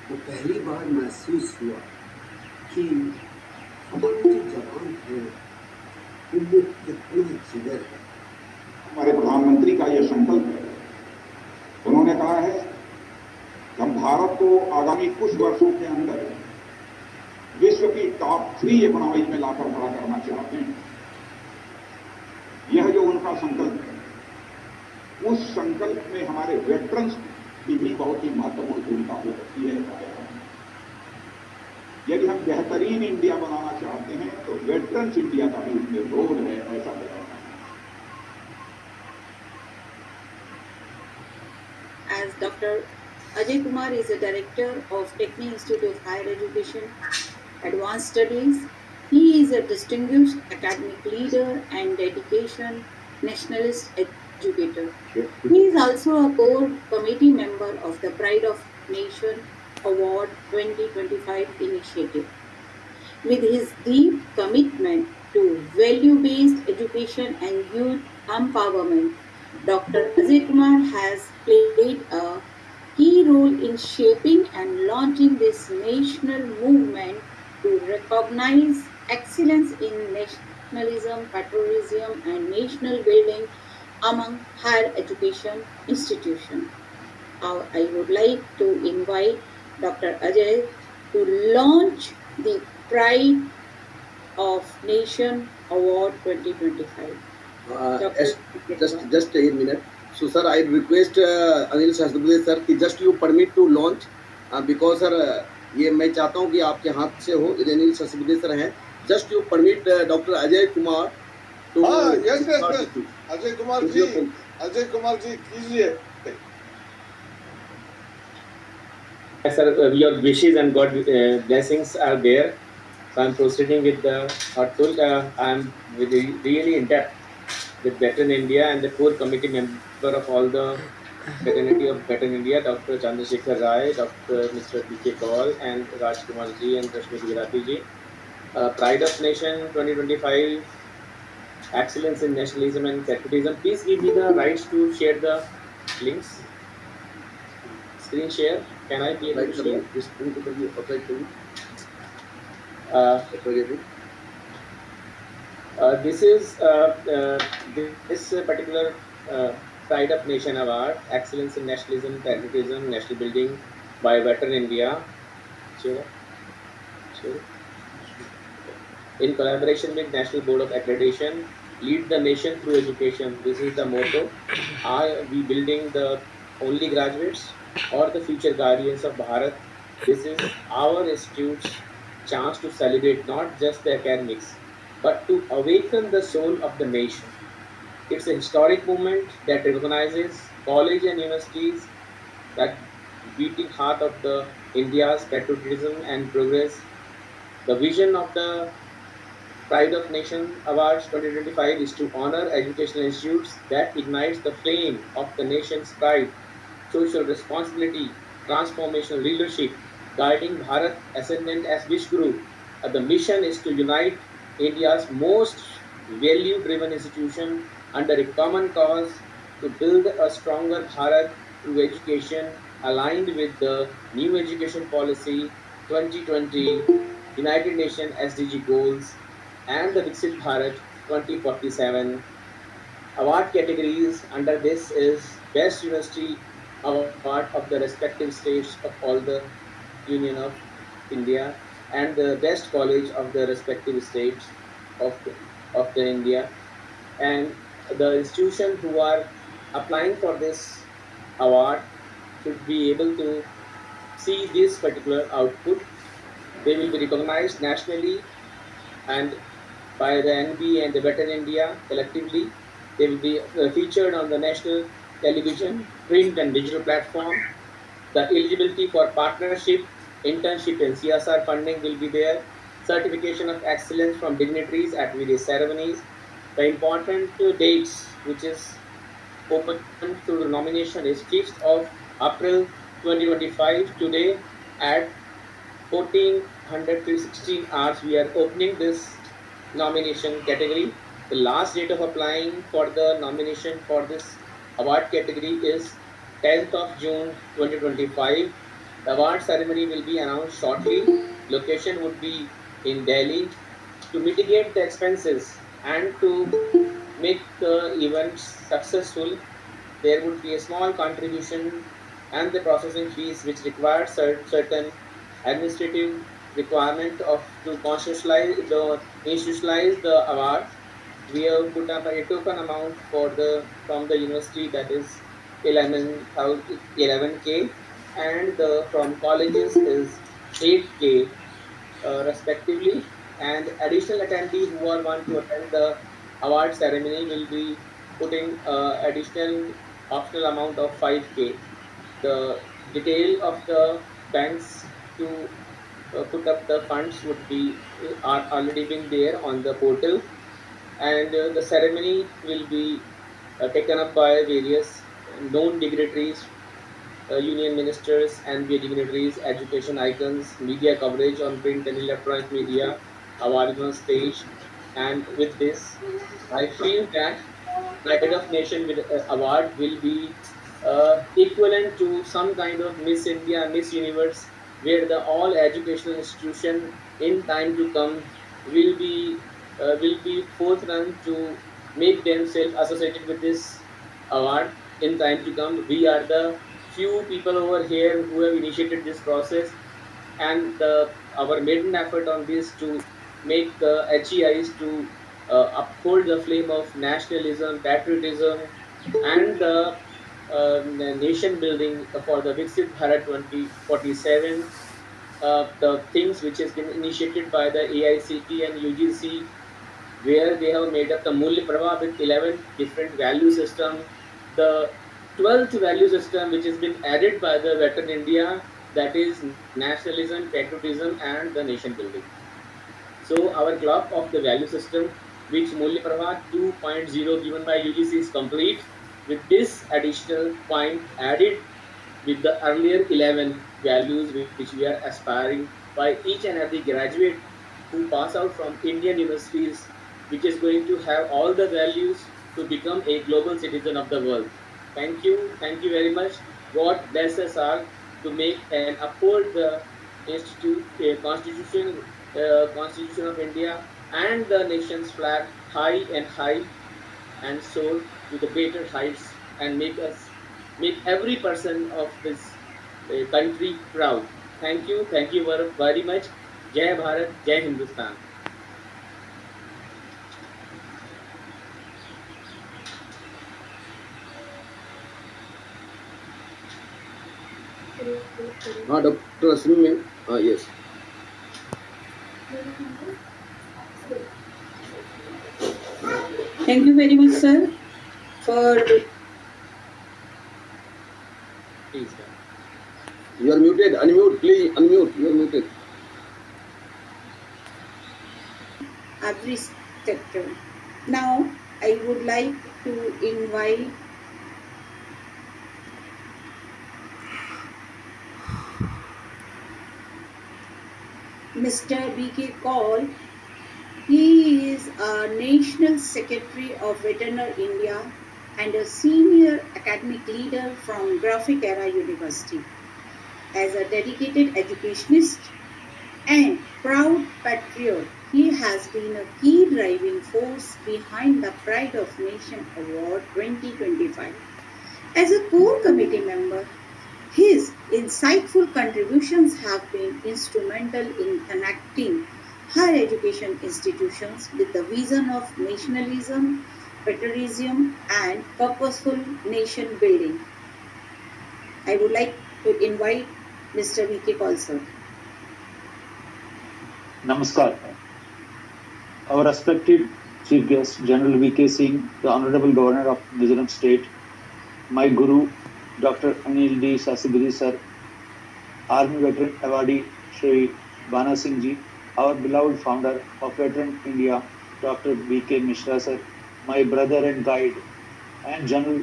वो पहली बार महसूस हुआ कि हमारे जो जवान हैं उनमें कितनी जिगर है। हमारे प्रधानमंत्री का यह संकल्प है, उन्होंने कहा है कि हम भारत को आगामी कुछ वर्षों के अंदर विश्व की टॉप 3 इकोनॉमी में लाकर खड़ा करना चाहते हैं। यह जो उनका संकल्प है, उस संकल्प में हमारे वेटरन्स की भी बहुत ही महत्वपूर्ण भूमिका हो सकती है। यदि हम बेहतरीन इंडिया बनाना चाहते हैं तो वेटरन्स इंडिया का भी उसमें रोल है, ऐसा बताना। As Dr. Ajay Kumar is a director of Techni Institute of Higher Education, Advanced Studies, he is a distinguished academic leader and dedication nationalist educator. He is also a core committee member of the Pride of Nation Award 2025 initiative. With his deep commitment to value-based education and youth empowerment, Dr. Ajay Kumar has played a key role in shaping and launching this national movement to recognize excellence in nationalism, patriotism, and national building among higher education institutions. I would like to invite Dr. Ajay to launch the Pride of Nation Award 2025. Yes, just a minute. So sir, I request Anil Shastri sir कि just you permit to launch because sir ये मैं चाहता हूँ कि आपके हाथ से हो, ये अनिल शास्त्री सर हैं. Just you permit Dr. Ajay Kumar to. yes. Ajay Kumar ji कीजिए. Sir, your wishes and God blessings are there. So I'm proceeding with the thoughtful. I'm really in depth with Veteran India and the core committee member of all the fraternity of Veteran India, Dr. Chandrasekhar Rai, Dr. Mr. B.K. Kaul, and Raj Kumar ji and Rashmi Gujarati ji. Pride of Nation 2025, Excellence in Nationalism and Patriotism. Please give me the rights to share the links. Screen share. Can I be able to share? This screen to be applied to you. This is this particular Pride of Nation Award, Excellence in Nationalism, Patriotism, National Building by Veteran India. Sure. In collaboration with National Board of Accreditation, lead the nation through education. This is the motto. Are we building the only graduates or the future guardians of Bharat? This is our institute's chance to celebrate not just the academics, but to awaken the soul of the nation. It's a historic movement that recognizes college and universities that beating heart of the India's patriotism and progress. The vision of the Pride of Nation Awards 2025 is to honor educational institutes that ignites the flame of the nation's pride, social responsibility, transformational leadership, guiding Bharat ascendant as Vishguru. The mission is to unite India's most value-driven institution under a common cause to build a stronger Bharat through education aligned with the new education policy 2020, United Nations SDG goals, and the Viksit Bharat 2047. Award categories under this is Best University Award of the respective states of all the Union of India and the Best College of the respective states of the India. And the institution who are applying for this award should be able to see this particular output. They will be recognized nationally and by the NB and the Veteran India collectively. They will be featured on the national television, print and digital platform. The eligibility for partnership, internship and CSR funding will be there. Certification of excellence from dignitaries at various ceremonies. The important dates which is open to the nomination is 5th of April 2025. Today at 1400 to 16 hours we are opening this nomination category. The last date of applying for the nomination for this award category is 10th of June 2025. The award ceremony will be announced shortly. Location would be in Delhi. To mitigate the expenses and to make the event successful, there would be a small contribution and the processing fees which require certain administrative requirement of to institutionalize the award. We have put up a token amount from the university, that is 11K, and from colleges is 8K respectively. And additional attendees who are want to attend the award ceremony will be putting additional optional amount of 5K. The detail of the banks to put up the funds are already been there on the portal, and the ceremony will be taken up by various known dignitaries, union ministers, NBA dignitaries, education icons, media coverage on print and electronic media, award on stage. And with this, I feel that Pride of Nation award will be equivalent to some kind of Miss India, Miss Universe, where the all educational institution in time to come will be forthcoming to make themselves associated with this award in time to come. We are the few people over here who have initiated this process, and our maiden effort on this to make the HEIs to uphold the flame of nationalism, patriotism, and the nation building for the Viksit Bharat 2047. The things which has been initiated by the AICT and UGC, where they have made up the Mulya Prabha with 11 different value system, the 12th value system which has been added by the Veteran India, that is nationalism, patriotism, and the nation building. So our clock of the value system, which Mulya Prabha 2.0 given by UGC, is complete, with this additional point added with the earlier 11 values which we are aspiring by each and every graduate who pass out from Indian universities, which is going to have all the values to become a global citizen of the world. Thank you very much. God bless us all to make and uphold the constitution of India and the nation's flag high and soar to the greater heights, and make every person of this country proud. Thank you very much. Jai Bharat, Jai Hindustan. Dr. Asmi, yes. Thank you very much, sir, for. Please. You are muted. Unmute, please. Unmute. You are muted. Every sector. Now, I would like to invite Mr. B.K. Kaul. He is a National Secretary of Veteran India and a senior academic leader from Graphic Era University. As a dedicated educationist and proud patriot, he has been a key driving force behind the Pride of Nation Award 2025. As a core committee member, his insightful contributions have been instrumental in connecting higher education institutions with the vision of nationalism, patriotism, and purposeful nation building. I would like to invite Mr. V.K. Kaul, sir. Namaskar. Our respected Chief Guest, General V.K. Singh, the Honorable Governor of Mizoram State, my Guru, Dr. Anil D. Sasibudi, sir, Army Veteran Awardee, Shri Bana Singh ji, our beloved founder of Veteran India, Dr. B.K. Mishra, sir, my brother and guide, and General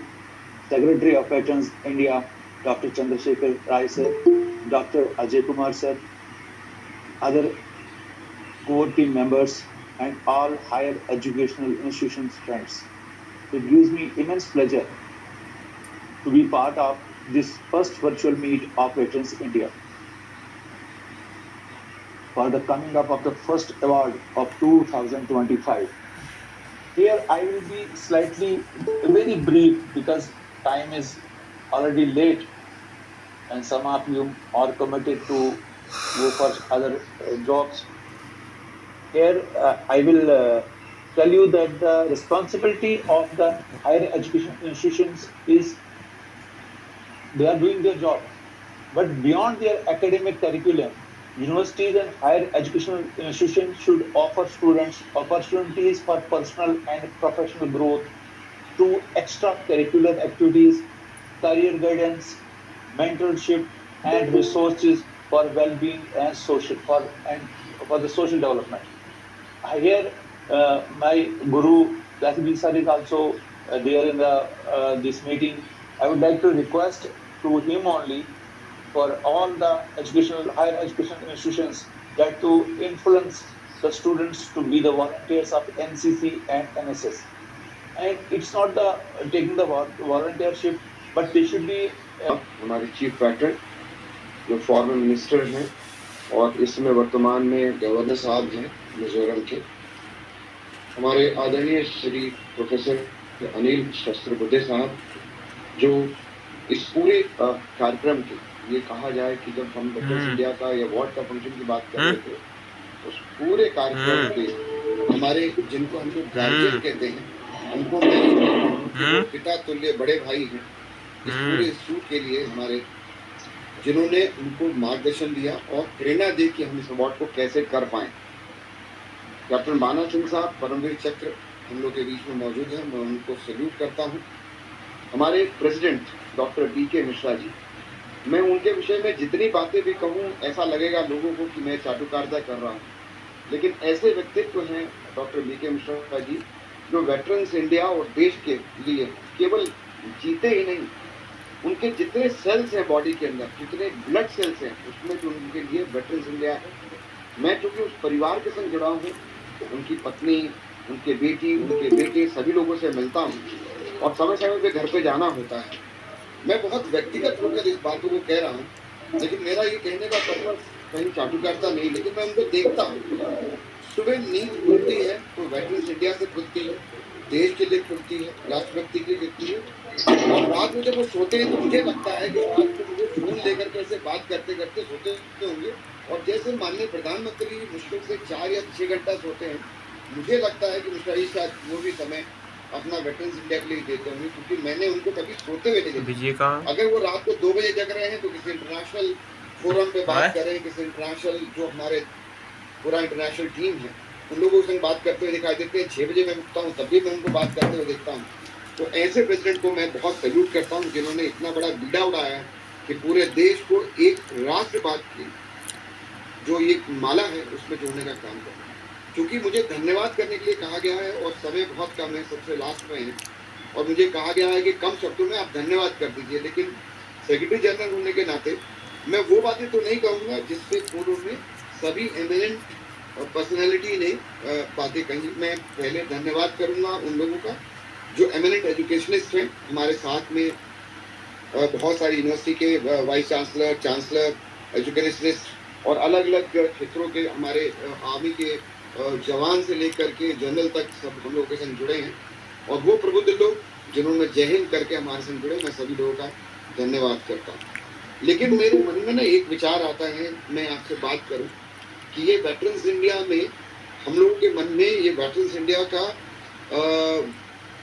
Secretary of Veterans India, Dr. Chandrasekhar Rai, sir, Dr. Ajay Kumar, sir, other core team members, and all higher educational institutions friends. It gives me immense pleasure to be part of this first virtual meet of Veterans India for the coming up of the first award of 2025. Here I will be slightly very brief because time is already late and some of you are committed to go for other jobs. Here I will tell you that the responsibility of the higher education institutions is they are doing their job, but beyond their academic curriculum, universities and higher educational institutions should offer students opportunities for personal and professional growth through extracurricular activities, career guidance, mentorship, and resources for well-being and for the social development. Here, my Guru Dasbi sir is also there in this meeting. I would like to request to him only for all the higher educational institutions that to influence the students to be the volunteers of NCC and NSS. And it's not taking the volunteership but they should be हमारे चीफ वेटरन जो फॉर्मर मिनिस्टर हैं और इस समय वर्तमान में गवर्नर साहब हैं मिजोरम के, हमारे आदरणीय श्री प्रोफेसर अनिल सहस्त्रबुद्धे साहब, जो इस पूरे कार्यक्रम के ये कहा जाए कि जब हम वेटरन्स इंडिया का या अवार्ड का फंक्शन की बात कर रहे थे, उस पूरे कार्यक्रम के हमारे जिनको हम लोग गार्जियन कहते हैं, उनको मेरे पिता तुल्य बड़े भाई हैं इस पूरे इंस्टीट्यूट के लिए, हमारे जिन्होंने उनको मार्गदर्शन दिया और प्रेरणा दी कि हम इस अवार्ड को कैसे कर पाएं। कैप्टन बाना सिंह साहब परमवीर चक्र हम लोग के बीच में मौजूद हैं, मैं उनको सैल्यूट करता हूं। हमारे president doctor BK Mishra ji, मैं उनके विषय में जितनी बातें भी कहूं ऐसा लगेगा लोगों को कि मैं चाटुकारिता कर रहा हूं, लेकिन ऐसे व्यक्तित्व हैं डॉक्टर बीके मिश्रा जी जो वेटरन्स इंडिया और देश के लिए केवल जीते ही नहीं, उनके जितने सेल्स हैं बॉडी के अंदर, जितने ब्लड सेल्स हैं, उसमें जो उनके लिए वेटरन्स इंडिया है। मैं चूंकि उस परिवार के संग जुड़ा हूँ, तो उनकी पत्नी, उनके बेटी, उनके बेटे सभी लोगों से मिलता हूँ और समय समय पे घर पे जाना होता है। मैं बहुत व्यक्तिगत होकर इस बातों को कह रहा हूँ, लेकिन मेरा ये कहने का पर्पस कहीं चाटुकारिता नहीं, लेकिन मैं उनको देखता हूँ। सुबह नींद खुलती है तो वेटरन्स इंडिया से खुलती है, देश के लिए खुलती है, राष्ट्रभक्ति के लिए खुलती है, और रात में जब वो सोते हैं तो मुझे लगता है कि रात में मुझे फोन लेकर के ऐसे बात करते करते सोते होंगे, और जैसे माननीय प्रधानमंत्री मुश्किल से 4 या 6 घंटा सोते हैं, मुझे लगता है कि मिश्रा जी शायद वो भी समय अपना वेटरन्स इंडिया के लिए देते होंगे, क्योंकि मैंने उनको कभी सोते हुए नहीं देखा। अगर वो रात को 2 बजे जग रहे हैं तो किसी इंटरनेशनल फोरम पे बात कर रहे हैं, किसी इंटरनेशनल जो हमारे पूरा इंटरनेशनल टीम है उन लोगों से बात करते हुए दिखाई देते हैं। 6 बजे मैं उठता हूँ तब भी मैं उनको बात करते हुए देखता हूँ। तो ऐसे प्रेसिडेंट को मैं बहुत सैल्यूट करता हूँ जिन्होंने इतना बड़ा बीड़ा उड़ाया कि पूरे देश को एक राष्ट्रवाद की जो ये माला है उसमें जोड़ने का काम कर। क्योंकि मुझे धन्यवाद करने के लिए कहा गया है और समय बहुत कम है, सबसे लास्ट में है, और मुझे कहा गया है कि कम शब्दों में आप धन्यवाद कर दीजिए, लेकिन सेक्रेटरी जनरल होने के नाते मैं वो बातें तो नहीं कहूँगा जिससे पूर्व में सभी एमिनेंट पर्सनैलिटी ने बातें कही। मैं पहले धन्यवाद करूँगा उन लोगों का जो एमिनेंट एजुकेशनिस्ट हैं हमारे साथ में, बहुत सारी यूनिवर्सिटी के वाइस चांसलर, एजुकेशनिस्ट और अलग अलग क्षेत्रों के हमारे आर्मी के जवान से लेकर के जनरल तक सब हम लोगों के संग जुड़े हैं, और वो प्रबुद्ध लोग जिन्होंने जय हिंद करके हमारे संग जुड़े, मैं सभी लोगों का धन्यवाद करता हूँ। लेकिन मेरे मन में ना एक विचार आता है, मैं आपसे बात करूँ कि ये वेटरन्स इंडिया में हम लोगों के मन में ये वेटरन्स इंडिया का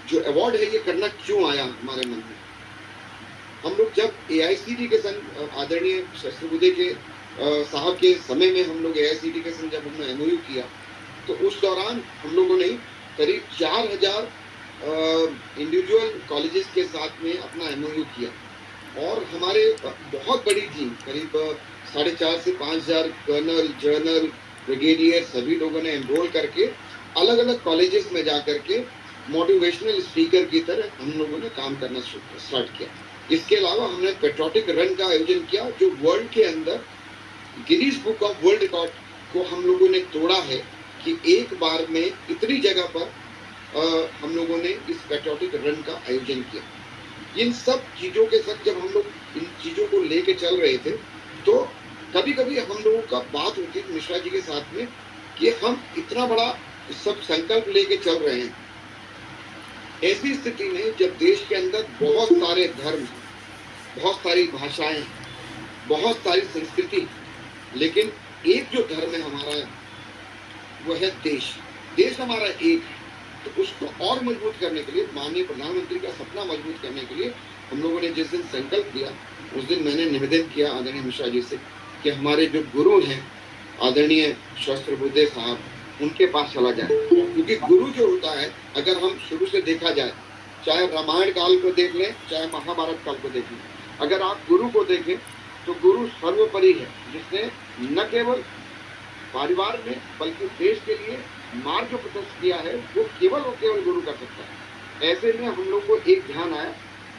जो अवार्ड है ये करना क्यों आया हमारे मन में। हम लोग जब AICTE के संग आदरणीय सहस्त्रबुद्धे के साहब के समय में हम लोग AICTE के संग जब हमने MOU किया, तो उस दौरान हम लोगों ने करीब 4000 इंडिविजुअल कॉलेजेस के साथ में अपना MOU किया, और हमारे बहुत बड़ी टीम करीब 4,500 से 5,000 कर्नल, जर्नल, ब्रिगेडियर सभी लोगों ने एनरोल करके अलग अलग कॉलेजेस में जा करके मोटिवेशनल स्पीकर की तरह हम लोगों ने काम करना स्टार्ट किया। इसके अलावा हमने पेट्रोटिक रन का आयोजन किया जो वर्ल्ड के अंदर Guinness book of world record को हम लोगों ने तोड़ा है कि एक बार में इतनी जगह पर हम लोगों ने इस पेट्रोटिक रन का आयोजन किया। इन सब चीज़ों के साथ जब हम लोग इन चीज़ों को लेके चल रहे थे, तो कभी कभी हम लोगों का बात होती थी मिश्रा जी के साथ में कि हम इतना बड़ा सब संकल्प लेके चल रहे हैं, ऐसी स्थिति में जब देश के अंदर बहुत सारे धर्म, बहुत सारी भाषाएं, बहुत सारी संस्कृति, लेकिन एक जो धर्म है हमारा वो है देश। देश हमारा एक है, तो उसको और मजबूत करने के लिए, माननीय प्रधानमंत्री का सपना मजबूत करने के लिए हम लोगों ने जिस दिन संकल्प लिया, उस दिन मैंने निवेदन किया आदरणीय मिश्रा जी से कि हमारे जो गुरु हैं आदरणीय सहस्त्रबुद्धे साहब, उनके पास चला जाए। क्योंकि गुरु जो होता है, अगर हम शुरू से देखा जाए, चाहे रामायण काल को देख लें, चाहे महाभारत काल को देख लें, अगर आप गुरु को देखें तो गुरु सर्वोपरि है, जिसने न केवल परिवार में बल्कि देश के लिए मार्ग प्रशस्त किया है, वो केवल गुरु कर सकता है। ऐसे में हम लोग को एक ध्यान आया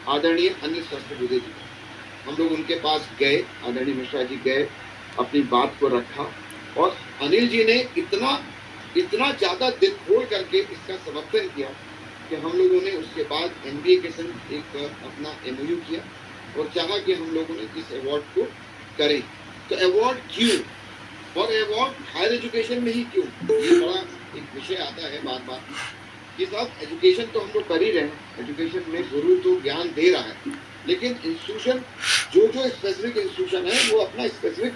आदरणीय अनिल सहस्त्रबुद्धे जी का। हम लोग उनके पास गए, आदरणीय मिश्रा जी गए, अपनी बात को रखा, और अनिल जी ने इतना ज़्यादा दिल खोल करके इसका समर्थन किया कि हम लोगों ने उसके बाद NBA के संग एक अपना MOU किया और चाहा कि हम लोगों ने इस अवार्ड को करें। तो अवार्ड क्यों, और अवार्ड हायर एजुकेशन में ही क्यों, ये बड़ा एक विषय आता है बार बार कि साहब एजुकेशन तो हम लोग कर ही रहे हैं, एजुकेशन में गुरु तो ज्ञान दे रहा है, लेकिन इंस्टीट्यूशन जो स्पेसिफिक इंस्टीट्यूशन है वो अपना स्पेसिफिक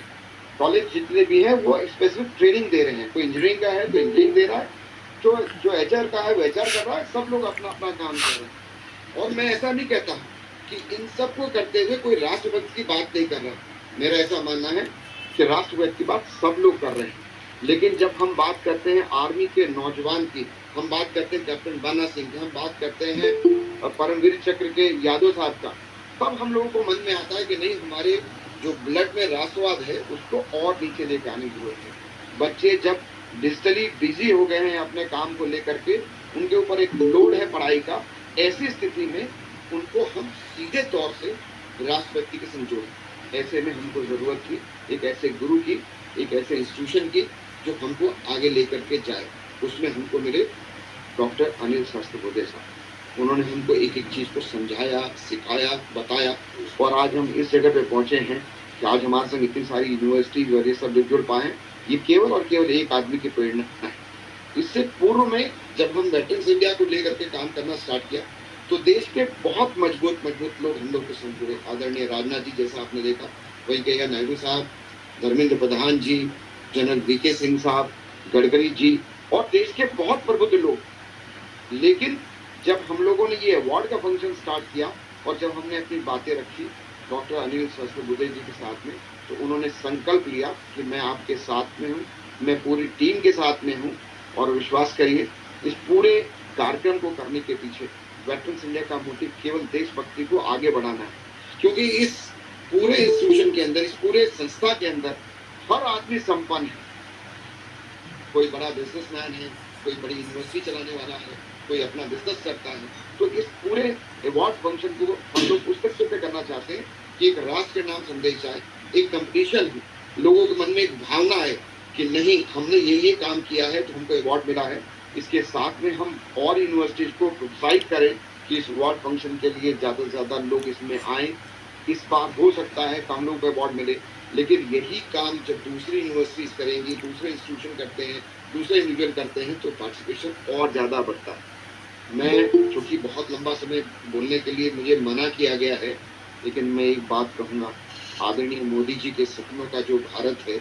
कॉलेज जितने भी हैं वो स्पेसिफिक ट्रेनिंग दे रहे हैं। कोई इंजीनियरिंग का है तो इंजीनियरिंग दे रहा है, जो HR का है वो HR कर रहा है, सब लोग अपना अपना काम कर रहे हैं। और मैं ऐसा नहीं कहता कि इन सब को करते हुए कोई राष्ट्रभक्त की बात नहीं कर रहा, मेरा ऐसा मानना है कि राष्ट्रभक्त की बात सब लोग कर रहे हैं। लेकिन जब हम बात करते हैं आर्मी के नौजवान की, हम बात करते हैं कैप्टन बाना सिंह की, हम बात करते हैं परमवीर चक्र के यादव साहब का, तब हम लोगों को मन में आता है कि नहीं, हमारे जो ब्लड में राष्ट्रवाद है उसको और नीचे लेके आने की जरूरत है। बच्चे जब डिजिटली बिजी हो गए हैं अपने काम को लेकर के, उनके ऊपर एक लोड है पढ़ाई का, ऐसी स्थिति में उनको हम सीधे तौर से राष्ट्रभक्ति के संग जोड़ें। ऐसे में हमको जरूरत थी एक ऐसे गुरु की, एक ऐसे इंस्टीट्यूशन की जो हमको आगे लेकर के जाए। उसमें हमको मिले डॉक्टर अनिल सहस्त्रबुद्धे साहब। उन्होंने हमको एक एक चीज़ को समझाया, सिखाया, बताया, और आज हम इस जगह पे पहुंचे हैं कि आज हमारे संग इतनी सारी यूनिवर्सिटीज और ये सब जुड़ पाए। ये केवल और केवल एक आदमी की प्रेरणा है। इससे पूर्व में जब हम वेटरन्स इंडिया को लेकर के काम करना स्टार्ट किया तो देश के बहुत मजबूत लोग हम लोग के संग जुड़े। आदरणीय राजनाथ जी जैसा आपने देखा, वेंकैया नायडू साहब, धर्मेंद्र प्रधान जी, जनरल VK सिंह साहब, गडकरी जी और देश के बहुत प्रबुद्ध लोग। लेकिन जब हम लोगों ने ये अवार्ड का फंक्शन स्टार्ट किया और जब हमने अपनी बातें रखी डॉक्टर अनिल सहस्त्रबुद्धे जी के साथ में, तो उन्होंने संकल्प लिया कि मैं आपके साथ में हूँ, मैं पूरी टीम के साथ में हूँ। और विश्वास करिए, इस पूरे कार्यक्रम को करने के पीछे वेटरन्स इंडिया का मोटिव केवल देशभक्ति को आगे बढ़ाना है। क्योंकि इस पूरे इंस्टीट्यूशन के अंदर, इस पूरे संस्था के अंदर हर आदमी संपन्न है। कोई बड़ा बिजनेसमैन है, कोई बड़ी यूनिवर्सिटी चलाने वाला है, कोई अपना बिजनेस करता है। तो इस पूरे अवार्ड फंक्शन को हम लोग उस तरीके से करना चाहते हैं कि एक राष्ट्र के नाम संदेश आए, एक कंपटीशन है, लोगों के मन में एक भावना है कि नहीं, हमने ये काम किया है तो हमको अवार्ड मिला है। इसके साथ में हम और यूनिवर्सिटीज को प्रोत्साहित करें कि इस अवार्ड फंक्शन के लिए ज़्यादा से ज़्यादा लोग इसमें आएँ। इस बार हो सकता है कि हम लोग को अवार्ड मिले, लेकिन यही काम जब दूसरी यूनिवर्सिटीज करेंगी, दूसरे इंस्टीट्यूशन करते हैं, दूसरे इंडिविजुअल करते हैं, तो पार्टिसिपेशन और ज़्यादा बढ़ता है। मैं चूँकि बहुत लंबा समय बोलने के लिए मुझे मना किया गया है, लेकिन मैं एक बात कहूँगा, आदरणीय मोदी जी के सपनों का जो भारत है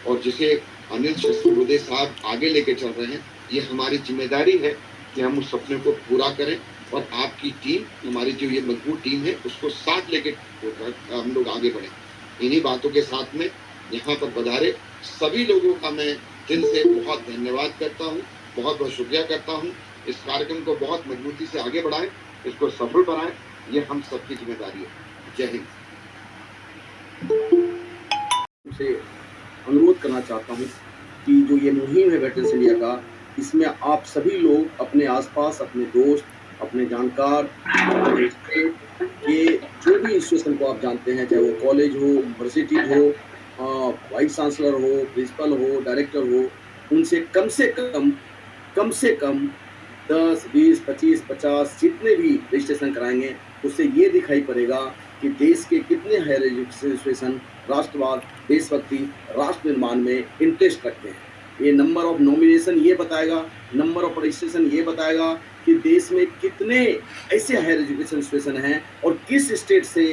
और जिसे अनिल सहस्त्रबुद्धे साहब आगे लेके चल रहे हैं, ये हमारी जिम्मेदारी है कि हम उस सपने को पूरा करें। और आपकी टीम, हमारी जो ये मजबूत टीम है, उसको साथ लेके हम लोग आगे बढ़ें। इन्हीं बातों के साथ में यहाँ पर पधारे सभी लोगों का मैं दिल से बहुत धन्यवाद करता हूँ, बहुत बहुत शुक्रिया करता हूँ। इस कार्यक्रम को बहुत मजबूती से आगे बढ़ाएं, इसको सफल बनाएं, ये हम सबकी जिम्मेदारी है। जय हिंद। से अनुरोध करना चाहता हूँ कि जो ये मुहिम है वेटरन्स इंडिया का, इसमें आप सभी लोग अपने आसपास, अपने दोस्त, अपने जानकार के जो भी इंस्टीट्यूशन को आप जानते हैं, चाहे वो कॉलेज हो, यूनिवर्सिटी हो, वाइस चांसलर हो, प्रिंसिपल हो, डायरेक्टर हो, उनसे कम से कम 10, 20, 25, 50 जितने भी रजिस्ट्रेशन कराएंगे, उससे ये दिखाई पड़ेगा कि देश के कितने हायर एजुकेशन राष्ट्रवाद, देशभक्ति, राष्ट्र निर्माण में इंटरेस्ट रखते हैं। ये नंबर ऑफ नॉमिनेशन ये बताएगा, नंबर ऑफ रजिस्ट्रेशन ये बताएगा कि देश में कितने ऐसे हायर एजुकेशन इंस्टीट्यूशन हैं और किस स्टेट से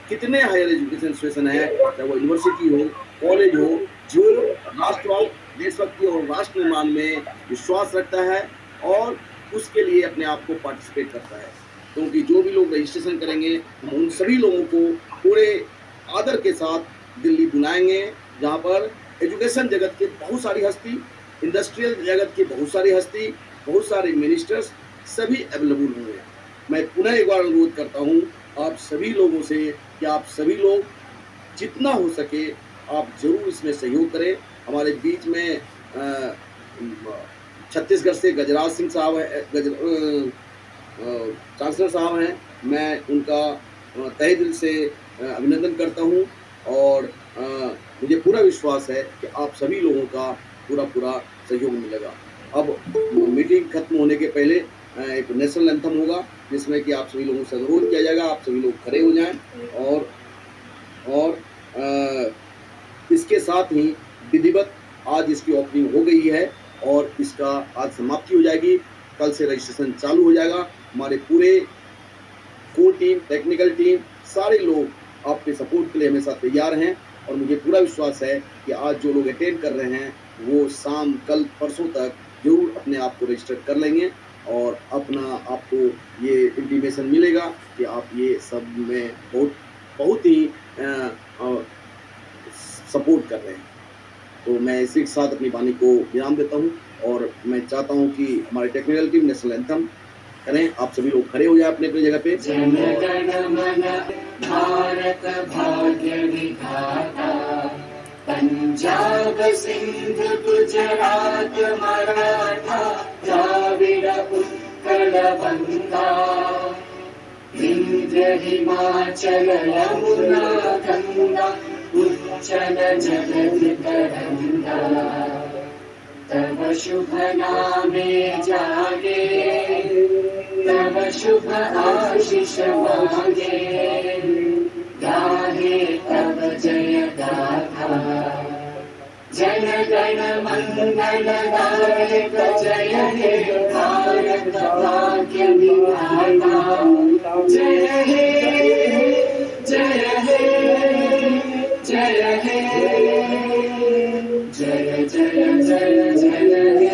कितने हायर एजुकेशन इंस्टीट्यूशन हैं, चाहे वो यूनिवर्सिटी हो, कॉलेज हो, जो राष्ट्रवाद, देशभक्ति और राष्ट्र निर्माण में विश्वास रखता है और उसके लिए अपने आप को पार्टिसिपेट करता है। क्योंकि जो भी लोग रजिस्ट्रेशन करेंगे, हम उन सभी लोगों को पूरे आदर के साथ दिल्ली बुलाएंगे, जहाँ पर एजुकेशन जगत के बहुत सारी हस्ती, इंडस्ट्रियल जगत की बहुत सारी हस्ती, बहुत सारे मिनिस्टर्स सभी अवेलेबल होंगे। मैं पुनः एक बार अनुरोध करता हूँ आप सभी लोगों से कि आप सभी लोग जितना हो सके आप जरूर इसमें सहयोग करें। हमारे बीच में छत्तीसगढ़ से गजराज सिंह साहब चांसलर साहब हैं, मैं उनका तहे दिल से अभिनंदन करता हूं और मुझे पूरा विश्वास है कि आप सभी लोगों का पूरा सहयोग मिलेगा। अब मीटिंग खत्म होने के पहले एक नेशनल एंथम होगा जिसमें कि आप सभी लोगों से अनुरोध किया जाएगा, आप सभी लोग खड़े हो जाएं और इसके साथ ही विधिवत आज इसकी ओपनिंग हो गई है और इसका आज समाप्ति हो जाएगी। कल से रजिस्ट्रेशन चालू हो जाएगा। हमारे पूरे कोर टीम, टेक्निकल टीम, सारे लोग आपके सपोर्ट के लिए हमेशा तैयार हैं और मुझे पूरा विश्वास है कि आज जो लोग अटेंड कर रहे हैं वो शाम, कल, परसों तक जरूर अपने आप को रजिस्टर कर लेंगे और अपना आपको ये इंटीमेशन मिलेगा कि आप ये सब में बहुत ही सपोर्ट कर रहे हैं। तो मैं इसी के साथ अपनी वाणी को विराम देता हूँ और मैं चाहता हूँ कि हमारी टेक्निकल टीम नेशनल एंथम करें। आप सभी लोग खड़े हो जाए अपने अपनी जगह पे। भारत भाग्य विधाता, पंजाब सिंध गुजरात मराठा द्राविड़ उत्कल बंगा, विंध्य हिमाचल यमुना गंगा उच्चल जगत तरंगा, तब शुभ नामे जागे, तब शुभ आशीष मांगे, गाहे तब जय गाथा, जन गण मंगल दायक जय हे भारत भाग्य विधाता, जय हे जय हे जय हे जय जय जय जय हे।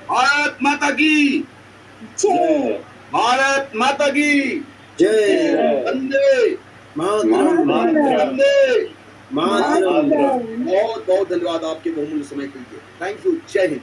भारत माता की जय, भारत माता की जय, वंदे मातरम, वंदे मातरम। बहुत बहुत धन्यवाद आपके बहुमूल्य समय के लिए। Thank you. जय हिंद।